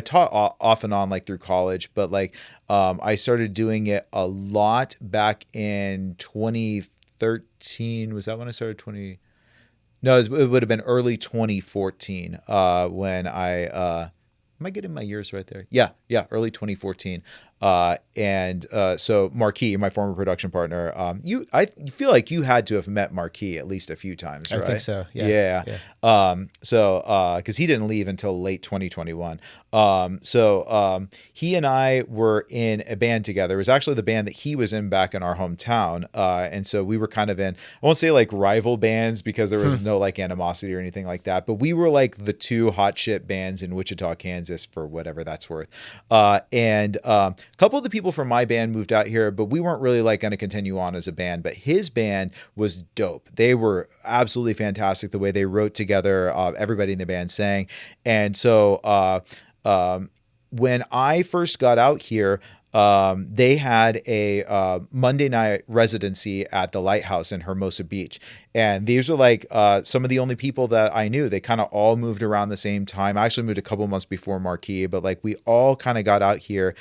taught off and on like through college, but like I started doing it a lot back in 2013. Was that when I started? No, it would have been early 2014 when am I getting my years right there? Yeah, early 2014. So Marquis, my former production partner, I feel like you had to have met Marquis at least a few times, I think right? so. Yeah. Yeah. Yeah. Because he didn't leave until late 2021. He and I were in a band together. It was actually the band that he was in back in our hometown. And so we were kind of in, I won't say like rival bands because there was no like animosity or anything like that, but we were like the two hot shit bands in Wichita, Kansas, for whatever that's worth. A couple of the people from my band moved out here, but we weren't really like going to continue on as a band. But his band was dope. They were absolutely fantastic the way they wrote together. Everybody in the band sang. And so when I first got out here, they had a Monday night residency at the Lighthouse in Hermosa Beach. And these were like some of the only people that I knew. They kind of all moved around the same time. I actually moved a couple months before Marquis, but like we all kind of got out here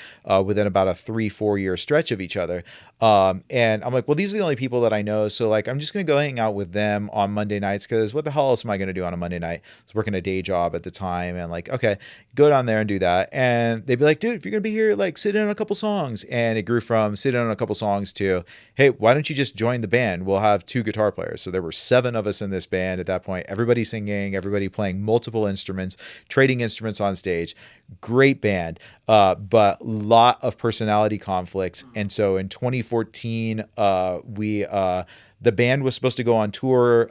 within about a 3-4 year stretch of each other. And I'm like, well, these are the only people that I know. So like, I'm just going to go hang out with them on Monday nights because what the hell else am I going to do on a Monday night? I was working a day job at the time and like, okay, go down there and do that. And they'd be like, dude, if you're going to be here, like sit in on a couple songs. And it grew from sit in on a couple songs to, hey, why don't you just join the band? We'll have 2 guitar players. So there were 7 of us in this band at that point. Everybody singing, everybody playing multiple instruments, trading instruments on stage. Great band, but lot of personality conflicts. And so in 2014, the band was supposed to go on tour,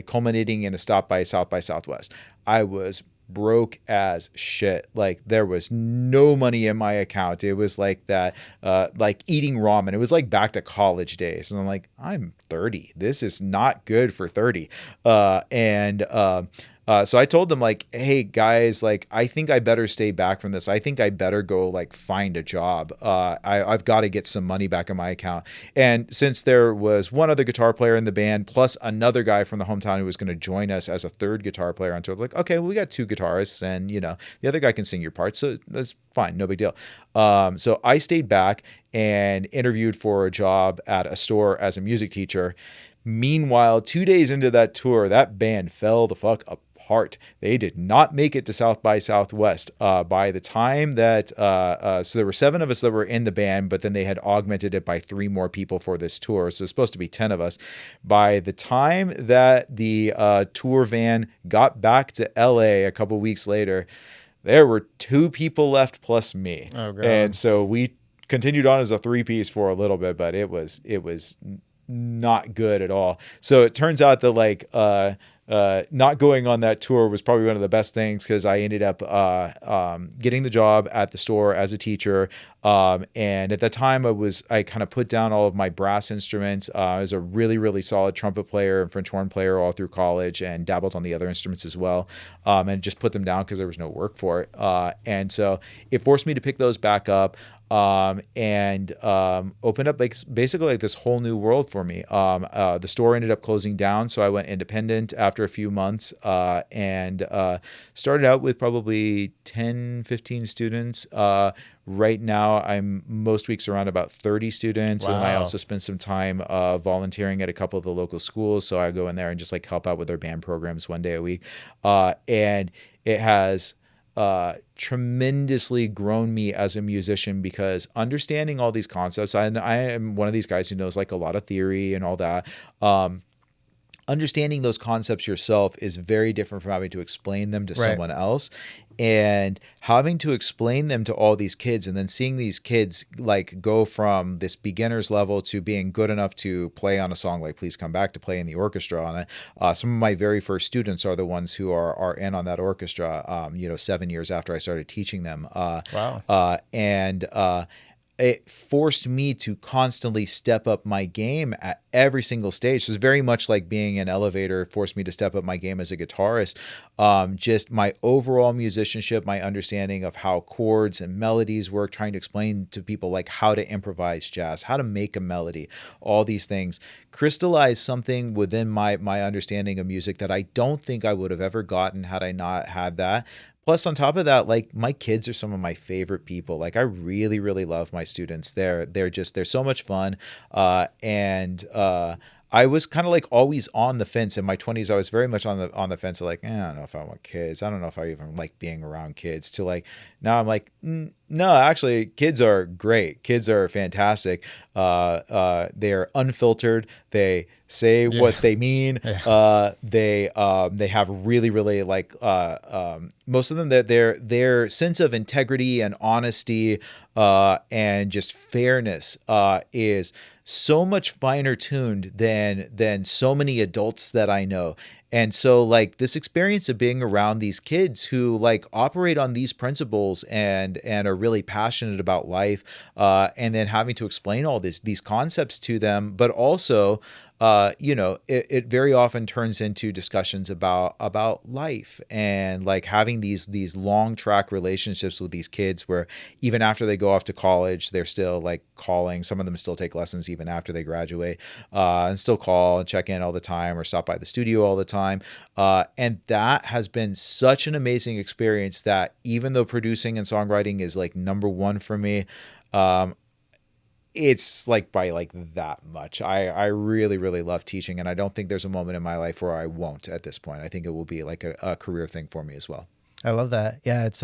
culminating in a stop by South by Southwest. I was broke as shit. Like there was no money in my account. It was like that, like eating ramen. It was like back to college days. And I'm like, I'm 30. This is not good for 30. So I told them like, hey guys, like I think I better stay back from this. I think I better go like find a job. I've got to get some money back in my account. And since there was one other guitar player in the band, plus another guy from the hometown who was going to join us as a third guitar player on tour, like, okay, well, we got 2 guitarists and you know, the other guy can sing your part. So that's fine. No big deal. So I stayed back and interviewed for a job at a store as a music teacher. Meanwhile, 2 days into that tour, that band fell the fuck apart. They did not make it to South by Southwest. By the time that, so there were 7 of us that were in the band, but then they had augmented it by 3 more people for this tour. So it's supposed to be 10 of us. By the time that the tour van got back to LA a couple weeks later, there were 2 people left plus me. Oh, God. And so we continued on as a 3-piece for a little bit, but it was not good at all. So it turns out that like not going on that tour was probably one of the best things because I ended up getting the job at the store as a teacher. And at that time I kind of put down all of my brass instruments. I was a really, really solid trumpet player and French horn player all through college and dabbled on the other instruments as well. And just put them down because there was no work for it. And so it forced me to pick those back up. And opened up like basically like this whole new world for me. The store ended up closing down, so I went independent after a few months and started out with probably 10, 15 students. Right now, I'm most weeks around about 30 students, and I Wow. also spend some time volunteering at a couple of the local schools. So I go in there and just like help out with their band programs one day a week, and it has tremendously grown me as a musician because understanding all these concepts, I am one of these guys who knows like a lot of theory and all that. Understanding those concepts yourself is very different from having to explain them to Right. someone else, and having to explain them to all these kids and then seeing these kids like go from this beginner's level to being good enough to play on a song like Please Come Back, to play in the orchestra on it. Some of my very first students are the ones who are in on that orchestra, 7 years after I started teaching them. Wow. it forced me to constantly step up my game at every single stage. So it's very much like being an elevator forced me to step up my game as a guitarist. Just my overall musicianship, my understanding of how chords and melodies work, trying to explain to people like how to improvise jazz, how to make a melody, all these things crystallized something within my understanding of music that I don't think I would have ever gotten had I not had that. Plus, on top of that, like my kids are some of my favorite people. Like I really, really love my students. They're so much fun. And I was kind of like always on the fence in my 20s. I was very much on the fence of like, I don't know if I want kids. I don't know if I even like being around kids. To like now, I'm like, no, actually, kids are great. Kids are fantastic. They are unfiltered. They say Yeah. what they mean. Yeah. They have really, really like most of them, their sense of integrity and honesty and just fairness is so much finer tuned than so many adults that I know. And so like this experience of being around these kids who like operate on these principles and are really passionate about life, and then having to explain all these concepts to them, but also it very often turns into discussions about life and like having these long track relationships with these kids where even after they go off to college, they're still like calling. Some of them still take lessons even after they graduate, and still call and check in all the time or stop by the studio all the time. And that has been such an amazing experience that even though producing and songwriting is like number one for me, um, it's like by like that much. I really, really love teaching, and I don't think there's a moment in my life where I won't at this point. I think it will be like a career thing for me as well. I love that. Yeah, it's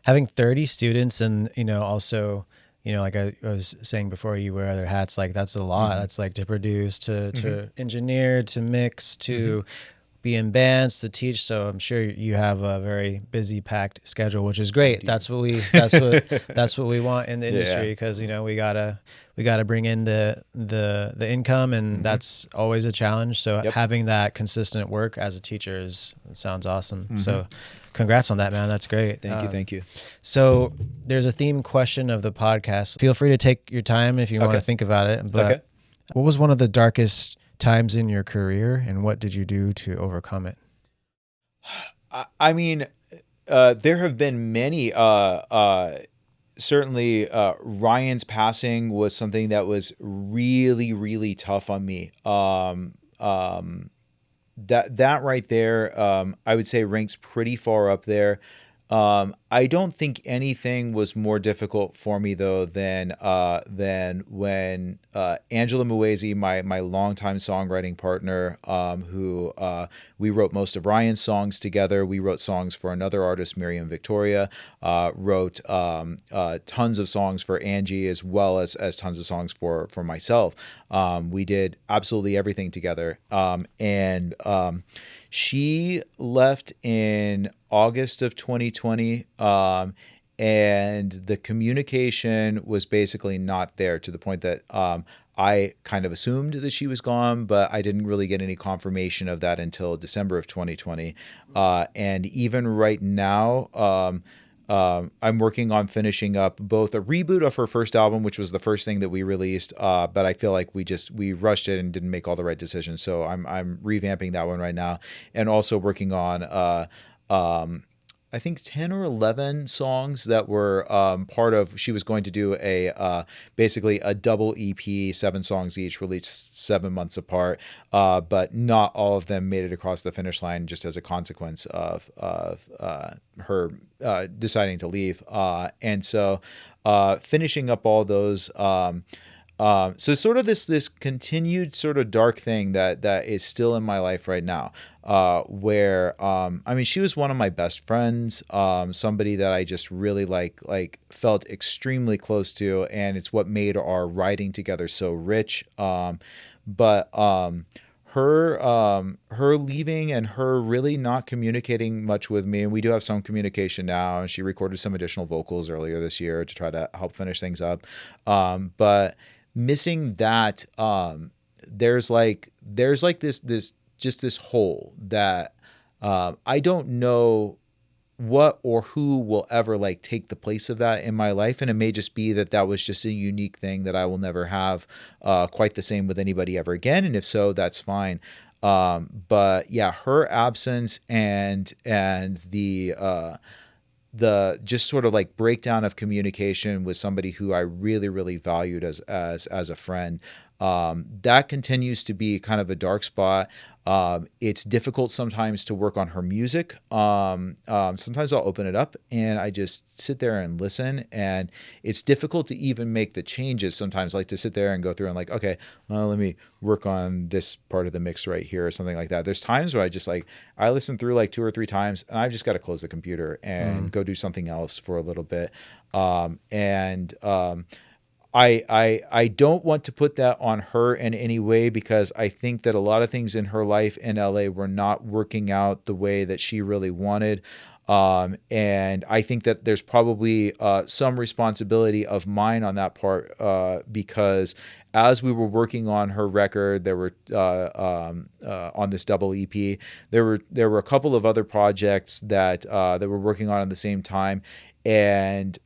having 30 students and also like I was saying before, you wear other hats, like that's a lot. Mm-hmm. That's like to produce, to Mm-hmm. engineer, to mix, Mm-hmm. to be in bands, to teach. So I'm sure you have a very busy, packed schedule, which is I great. do. That's what we want in the Yeah. industry, because we gotta bring in the income, and Mm-hmm. that's always a challenge. So Yep. having that consistent work as a teacher sounds awesome. Mm-hmm. So congrats on that, man. That's great. Thank you. Thank you. So there's a theme question of the podcast. Feel free to take your time if you want Okay. to think about it. But Okay. what was one of the darkest times in your career, and what did you do to overcome it? I mean, there have been many. Certainly, Ryan's passing was something that was really, really tough on me. That right there, I would say ranks pretty far up there. I don't think anything was more difficult for me though than when Angela Muezi, my longtime songwriting partner, who we wrote most of Ryan's songs together. We wrote songs for another artist, Miriam Victoria. Wrote tons of songs for Angie as well as tons of songs for myself. We did absolutely everything together, and she left in August of 2020, and the communication was basically not there, to the point that I kind of assumed that she was gone, but I didn't really get any confirmation of that until December of 2020. And even right now, I'm working on finishing up both a reboot of her first album, which was the first thing that we released, but I feel like we rushed it and didn't make all the right decisions. So I'm revamping that one right now, and also working on I think 10 or 11 songs that were part of. She was going to do a basically a double EP, 7 songs each, released 7 months apart, but not all of them made it across the finish line, just as a consequence of her deciding to leave. And so finishing up all those. So sort of this continued sort of dark thing that is still in my life right now, where I mean, she was one of my best friends, somebody that I just really felt extremely close to, and it's what made our writing together so rich. But her leaving and her really not communicating much with me, and we do have some communication now, and she recorded some additional vocals earlier this year to try to help finish things up, but missing that, there's like this hole that I don't know what or who will ever like take the place of that in my life. And it may just be that that was just a unique thing that I will never have quite the same with anybody ever again. And if so, that's fine. But yeah, her absence and the just sort of like breakdown of communication with somebody who I really, really valued as a friend. That continues to be kind of a dark spot. It's difficult sometimes to work on her music. Sometimes I'll open it up and I just sit there and listen, and it's difficult to even make the changes sometimes, like to sit there and go through and like, okay, well, let me work on this part of the mix right here or something like that. There's times where I just like, I listen through like 2 or 3 times and I've just got to close the computer and go do something else for a little bit. And I don't want to put that on her in any way, because I think that a lot of things in her life in LA were not working out the way that she really wanted. And I think that there's probably some responsibility of mine on that part, because as we were working on her record, there were on this double EP, there were a couple of other projects that we're working on at the same time, and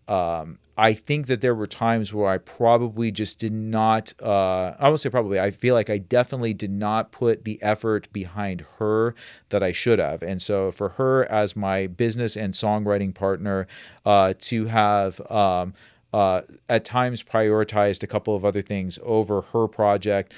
I think that there were times where I probably just did not, I won't say probably, I feel like I definitely did not put the effort behind her that I should have. And so for her as my business and songwriting partner, to have at times prioritized a couple of other things over her project,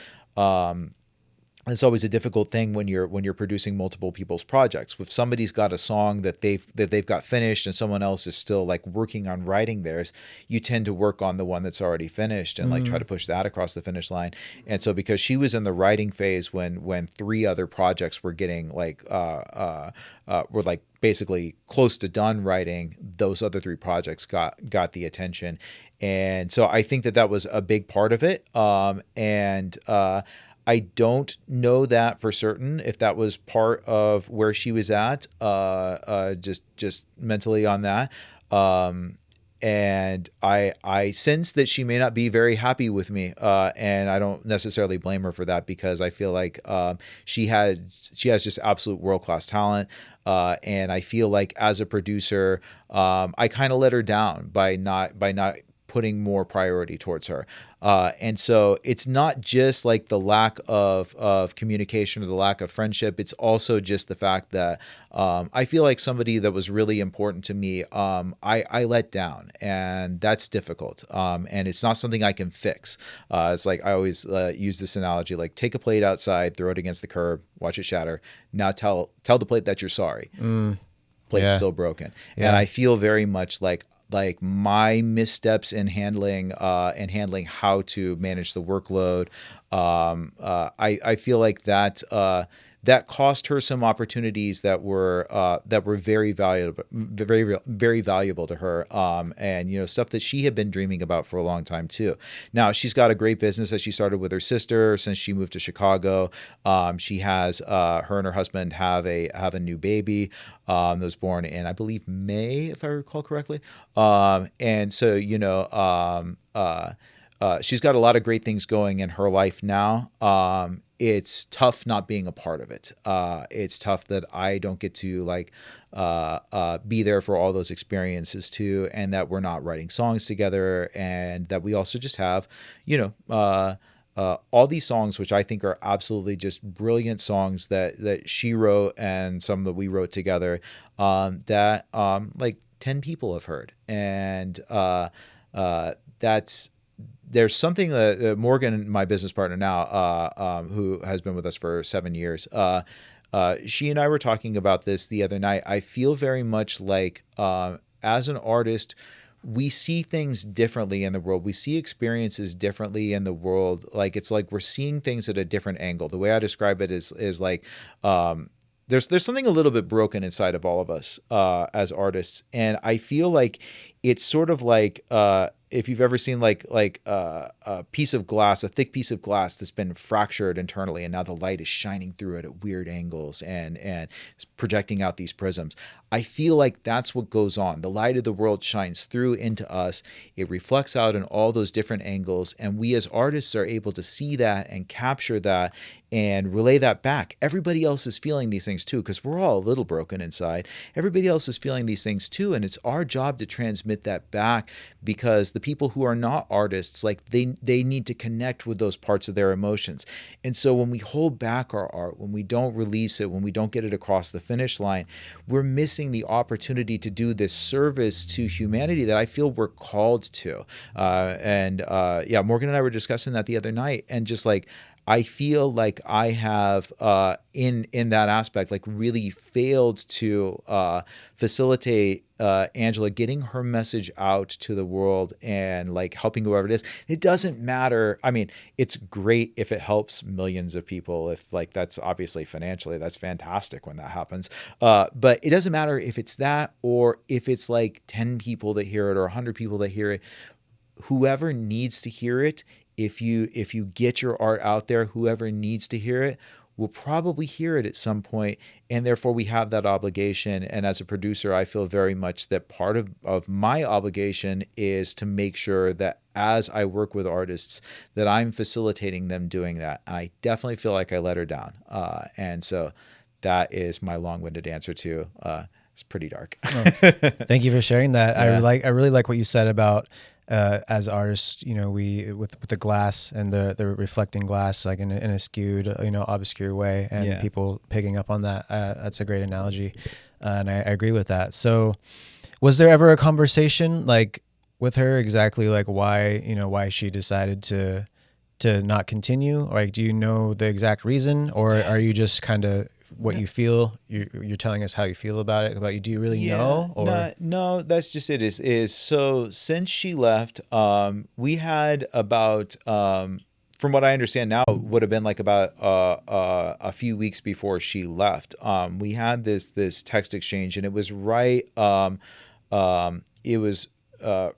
it's always a difficult thing when you're producing multiple people's projects. If somebody's got a song that they've got finished and someone else is still like working on writing theirs, you tend to work on the one that's already finished and like try to push that across the finish line. And so because she was in the writing phase when 3 other projects were getting like were like basically close to done writing, those other 3 projects got the attention. And so I think that was a big part of it. I don't know that for certain if that was part of where she was at, just mentally on that. And I sense that she may not be very happy with me, and I don't necessarily blame her for that, because I feel like she has just absolute world-class talent, and I feel like as a producer, I kind of let her down by not putting more priority towards her. And so it's not just like the lack of communication or the lack of friendship. It's also just the fact that I feel like somebody that was really important to me, I let down, and that's difficult. And it's not something I can fix. It's like I always use this analogy, like take a plate outside, throw it against the curb, watch it shatter. Now tell the plate that you're sorry. Plate's Yeah. still broken. Yeah. And I feel very much like my missteps in handling how to manage the workload. I feel like that cost her some opportunities that were very valuable, very valuable to her. And stuff that she had been dreaming about for a long time too. Now she's got a great business that she started with her sister since she moved to Chicago. She has her and her husband have a new baby that was born in, I believe, May, if I recall correctly. And so she's got a lot of great things going in her life now. It's tough not being a part of it. It's tough that I don't get to be there for all those experiences too, and that we're not writing songs together, and that we also just have, all these songs, which I think are absolutely just brilliant songs that she wrote and some that we wrote together, that like 10 people have heard. And there's something that Morgan, my business partner now, who has been with us for 7 years, she and I were talking about this the other night. I feel very much like as an artist, we see things differently in the world. We see experiences differently in the world. Like it's like we're seeing things at a different angle. The way I describe it is like there's something a little bit broken inside of all of us as artists, and I feel like it's sort of like if you've ever seen a piece of glass, a thick piece of glass that's been fractured internally, and now the light is shining through it at weird angles and it's projecting out these prisms. I feel like that's what goes on. The light of the world shines through into us. It reflects out in all those different angles, and we as artists are able to see that and capture that and relay that back. Everybody else is feeling these things too, because we're all a little broken inside. Everybody else is feeling these things too, and it's our job to transmit that back, because the people who are not artists, like they need to connect with those parts of their emotions. And so when we hold back our art, when we don't release it, when we don't get it across the finish line, we're missing the opportunity to do this service to humanity that I feel we're called to. Yeah, Morgan and I were discussing that the other night, and just like, I feel like I have in that aspect like really failed to facilitate Angela getting her message out to the world and like helping whoever it is. It doesn't matter. I mean, it's great if it helps millions of people. If like that's obviously financially, that's fantastic when that happens. But it doesn't matter if it's that or if it's like 10 people that hear it or 100 people that hear it. Whoever needs to hear it, if you get your art out there, whoever needs to hear it will probably hear it at some point, and therefore we have that obligation. And as a producer, I feel very much that part of my obligation is to make sure that as I work with artists, that I'm facilitating them doing that. And I definitely feel like I let her down. And so that is my long-winded answer to it's pretty dark. Oh, thank you for sharing that. Yeah. I really like what you said about as artists, you know, we with the glass and the reflecting glass, like in a skewed, you know, obscure way, and Yeah. people picking up on that. That's a great analogy, and I agree with that. So, was there ever a conversation like with her exactly like why she decided to not continue? Like, do you know the exact reason, or are you just kind of what you feel? You're telling us how you feel about it. About you, do you really know? Or No, that's just it. Is so since she left, we had about from what I understand now, would have been like about a few weeks before she left. We had this text exchange, and it was it was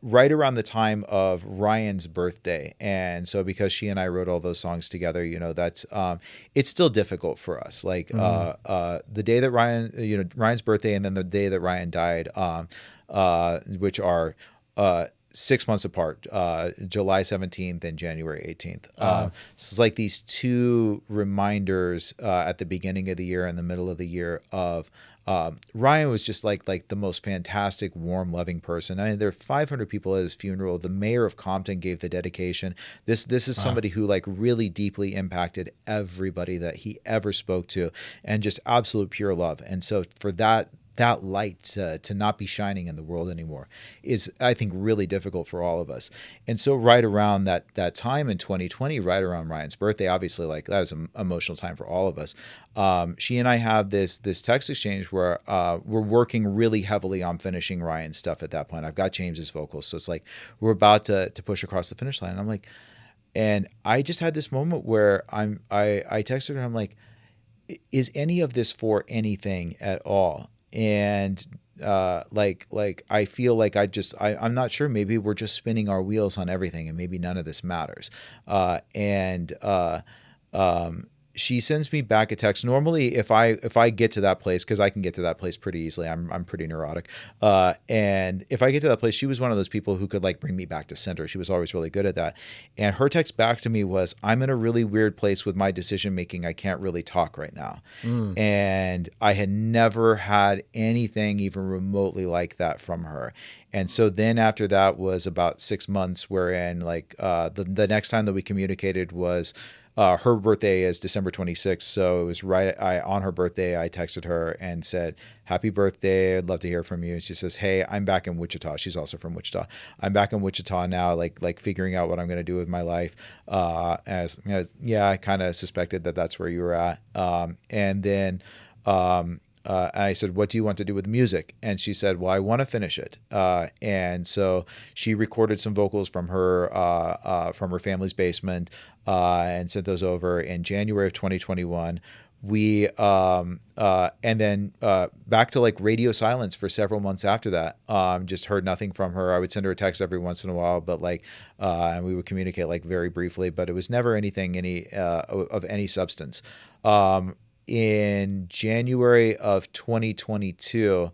right around the time of Ryan's birthday. And so because she and I wrote all those songs together, you know, that's it's still difficult for us. Like the day that Ryan's birthday, and then the day that Ryan died, which are 6 months apart, July 17th and January 18th. So it's like these two reminders at the beginning of the year and the middle of the year of Ryan was just like the most fantastic, warm, loving person. I mean, there are 500 people at his funeral. The mayor of Compton gave the dedication. This is somebody who like really deeply impacted everybody that he ever spoke to, and just absolute pure love. And so for that light to not be shining in the world anymore is, I think, really difficult for all of us. And so right around that time in 2020, right around Ryan's birthday, obviously like that was an emotional time for all of us. She and I have this text exchange where we're working really heavily on finishing Ryan's stuff at that point. I've got James's vocals, so it's like we're about to push across the finish line. And I'm like, and I just had this moment where I texted her. I'm like, is any of this for anything at all? And like I feel like I'm not sure, maybe we're just spinning our wheels on everything, and maybe none of this matters. She sends me back a text. Normally, if I get to that place, because I can get to that place pretty easily, I'm pretty neurotic. And if I get to that place, she was one of those people who could like bring me back to center. She was always really good at that. And her text back to me was, "I'm in a really weird place with my decision making. I can't really talk right now." And I had never had anything even remotely like that from her. And so then after that was about 6 months, wherein like the next time that we communicated was her birthday is December 26th. So it was on her birthday, I texted her and said, "Happy birthday. I'd love to hear from you." And she says, "Hey, I'm back in Wichita." She's also from Wichita. "I'm back in Wichita now, like figuring out what I'm going to do with my life." Yeah, I kind of suspected that that's where you were at. And then and I said, "What do you want to do with music?" And she said, "Well, I want to finish it." And so she recorded some vocals from her family's basement and sent those over in January of 2021. and then back to like radio silence for several months after that. Just heard nothing from her. I would send her a text every once in a while, but like, and we would communicate like very briefly, but it was never anything of any substance. In January of 2022,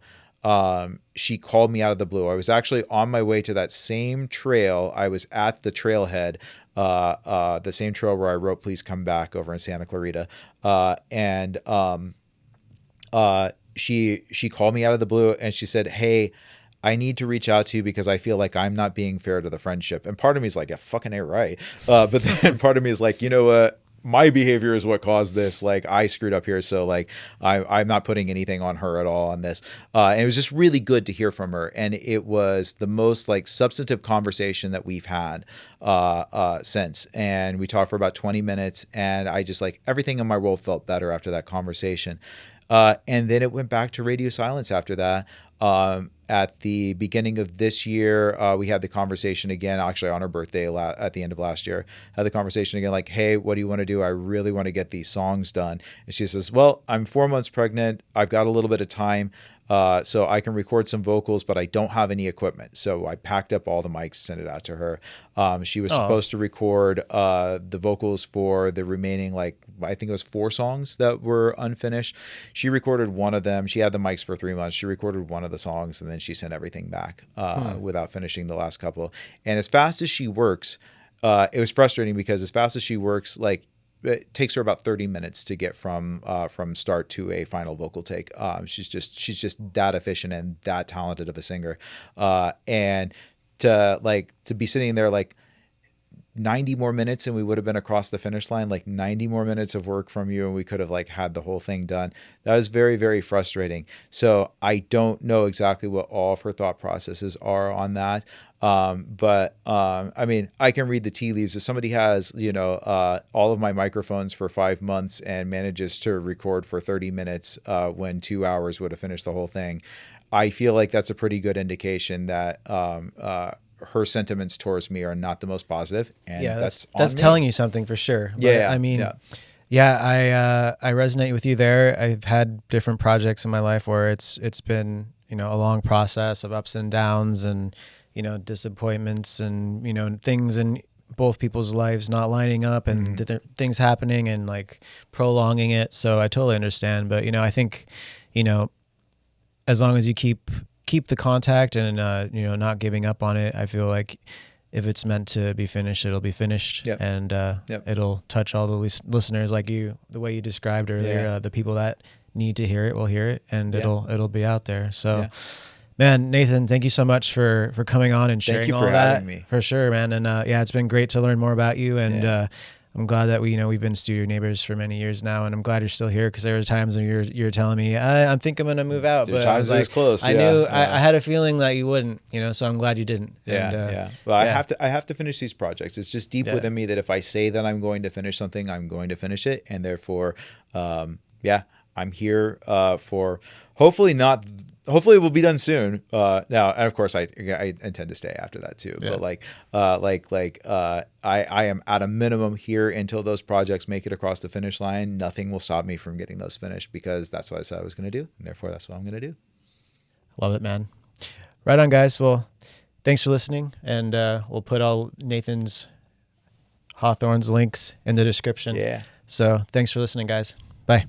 she called me out of the blue. I was actually on my way to that same trail. I was at the trailhead, the same trail where I wrote "Please Come Back" over in Santa Clarita, and she called me out of the blue and she said, "Hey, I need to reach out to you because I feel like I'm not being fair to the friendship." And part of me is like, "Yeah, fucking ain't right," but then part of me is like, you know what? My behavior is what caused this. Like I screwed up here. So like I'm not putting anything on her at all on this. And it was just really good to hear from her. And it was the most like substantive conversation that we've had since. And we talked for about 20 minutes and I just like everything in my world felt better after that conversation. And then it went back to radio silence after that. At the beginning of this year, we had the conversation again, actually on her birthday at the end of last year, had the conversation again, like, "Hey, what do you want to do? I really want to get these songs done." And she says, "Well, I'm 4 months pregnant. I've got a little bit of time. So I can record some vocals, but I don't have any equipment." So I packed up all the mics, sent it out to her. She was Oh, supposed to record the vocals for the remaining, like, I think it was 4 songs that were unfinished. She recorded one of them. She had the mics for 3 months. She recorded one of the songs and then she sent everything back without finishing the last couple. And as fast as she works, it was frustrating because as fast as she works, like, it takes her about 30 minutes to get from start to a final vocal take. She's just that efficient and that talented of a singer. And to be sitting there like 90 more minutes and we would have been across the finish line, like 90 more minutes of work from you and we could have like had the whole thing done. That was very, very frustrating. So I don't know exactly what all of her thought processes are on that. But I mean, I can read the tea leaves. If somebody has, all of my microphones for 5 months and manages to record for 30 minutes when 2 hours would have finished the whole thing, I feel like that's a pretty good indication that her sentiments towards me are not the most positive, and yeah, that's that's on telling me. you something for sure. But Yeah, I mean, yeah, yeah, I resonate with you there. I've had different projects in my life where it's been, a long process of ups and downs and, disappointments and, things in both people's lives not lining up and different things happening and like prolonging it. So I totally understand. But, I think, as long as you keep the contact and not giving up on it, I feel like if it's meant to be finished, it'll be finished. Yep. And Yep. it'll touch all the listeners like you, the way you described earlier. Yeah. The people that need to hear it will hear it, and Yeah. it'll be out there. So Yeah. man, Nathan, thank you so much for coming on and Thank sharing you all for that. having me. For sure, man. And yeah, it's been great to learn more about you. And Yeah. I'm glad that we've been studio neighbors for many years now, and I'm glad you're still here because there were times when you're telling me I'm thinking I'm gonna move out, There were but I times was it was like, close. I Yeah, knew yeah. I had a feeling that you wouldn't, so I'm glad you didn't. Yeah, And, yeah. Well, yeah. I have to finish these projects. It's just deep Yeah. within me that if I say that I'm going to finish something, I'm going to finish it, and therefore, yeah, I'm here for hopefully not. Hopefully, it will be done soon. Now, and of course, I intend to stay after that too. Yeah. But I am at a minimum here until those projects make it across the finish line. Nothing will stop me from getting those finished because that's what I said I was going to do, and therefore that's what I'm going to do. Love it, man. Right on, guys. Well, thanks for listening, and we'll put all Nathan's Hawthorne's links in the description. Yeah. So thanks for listening, guys. Bye.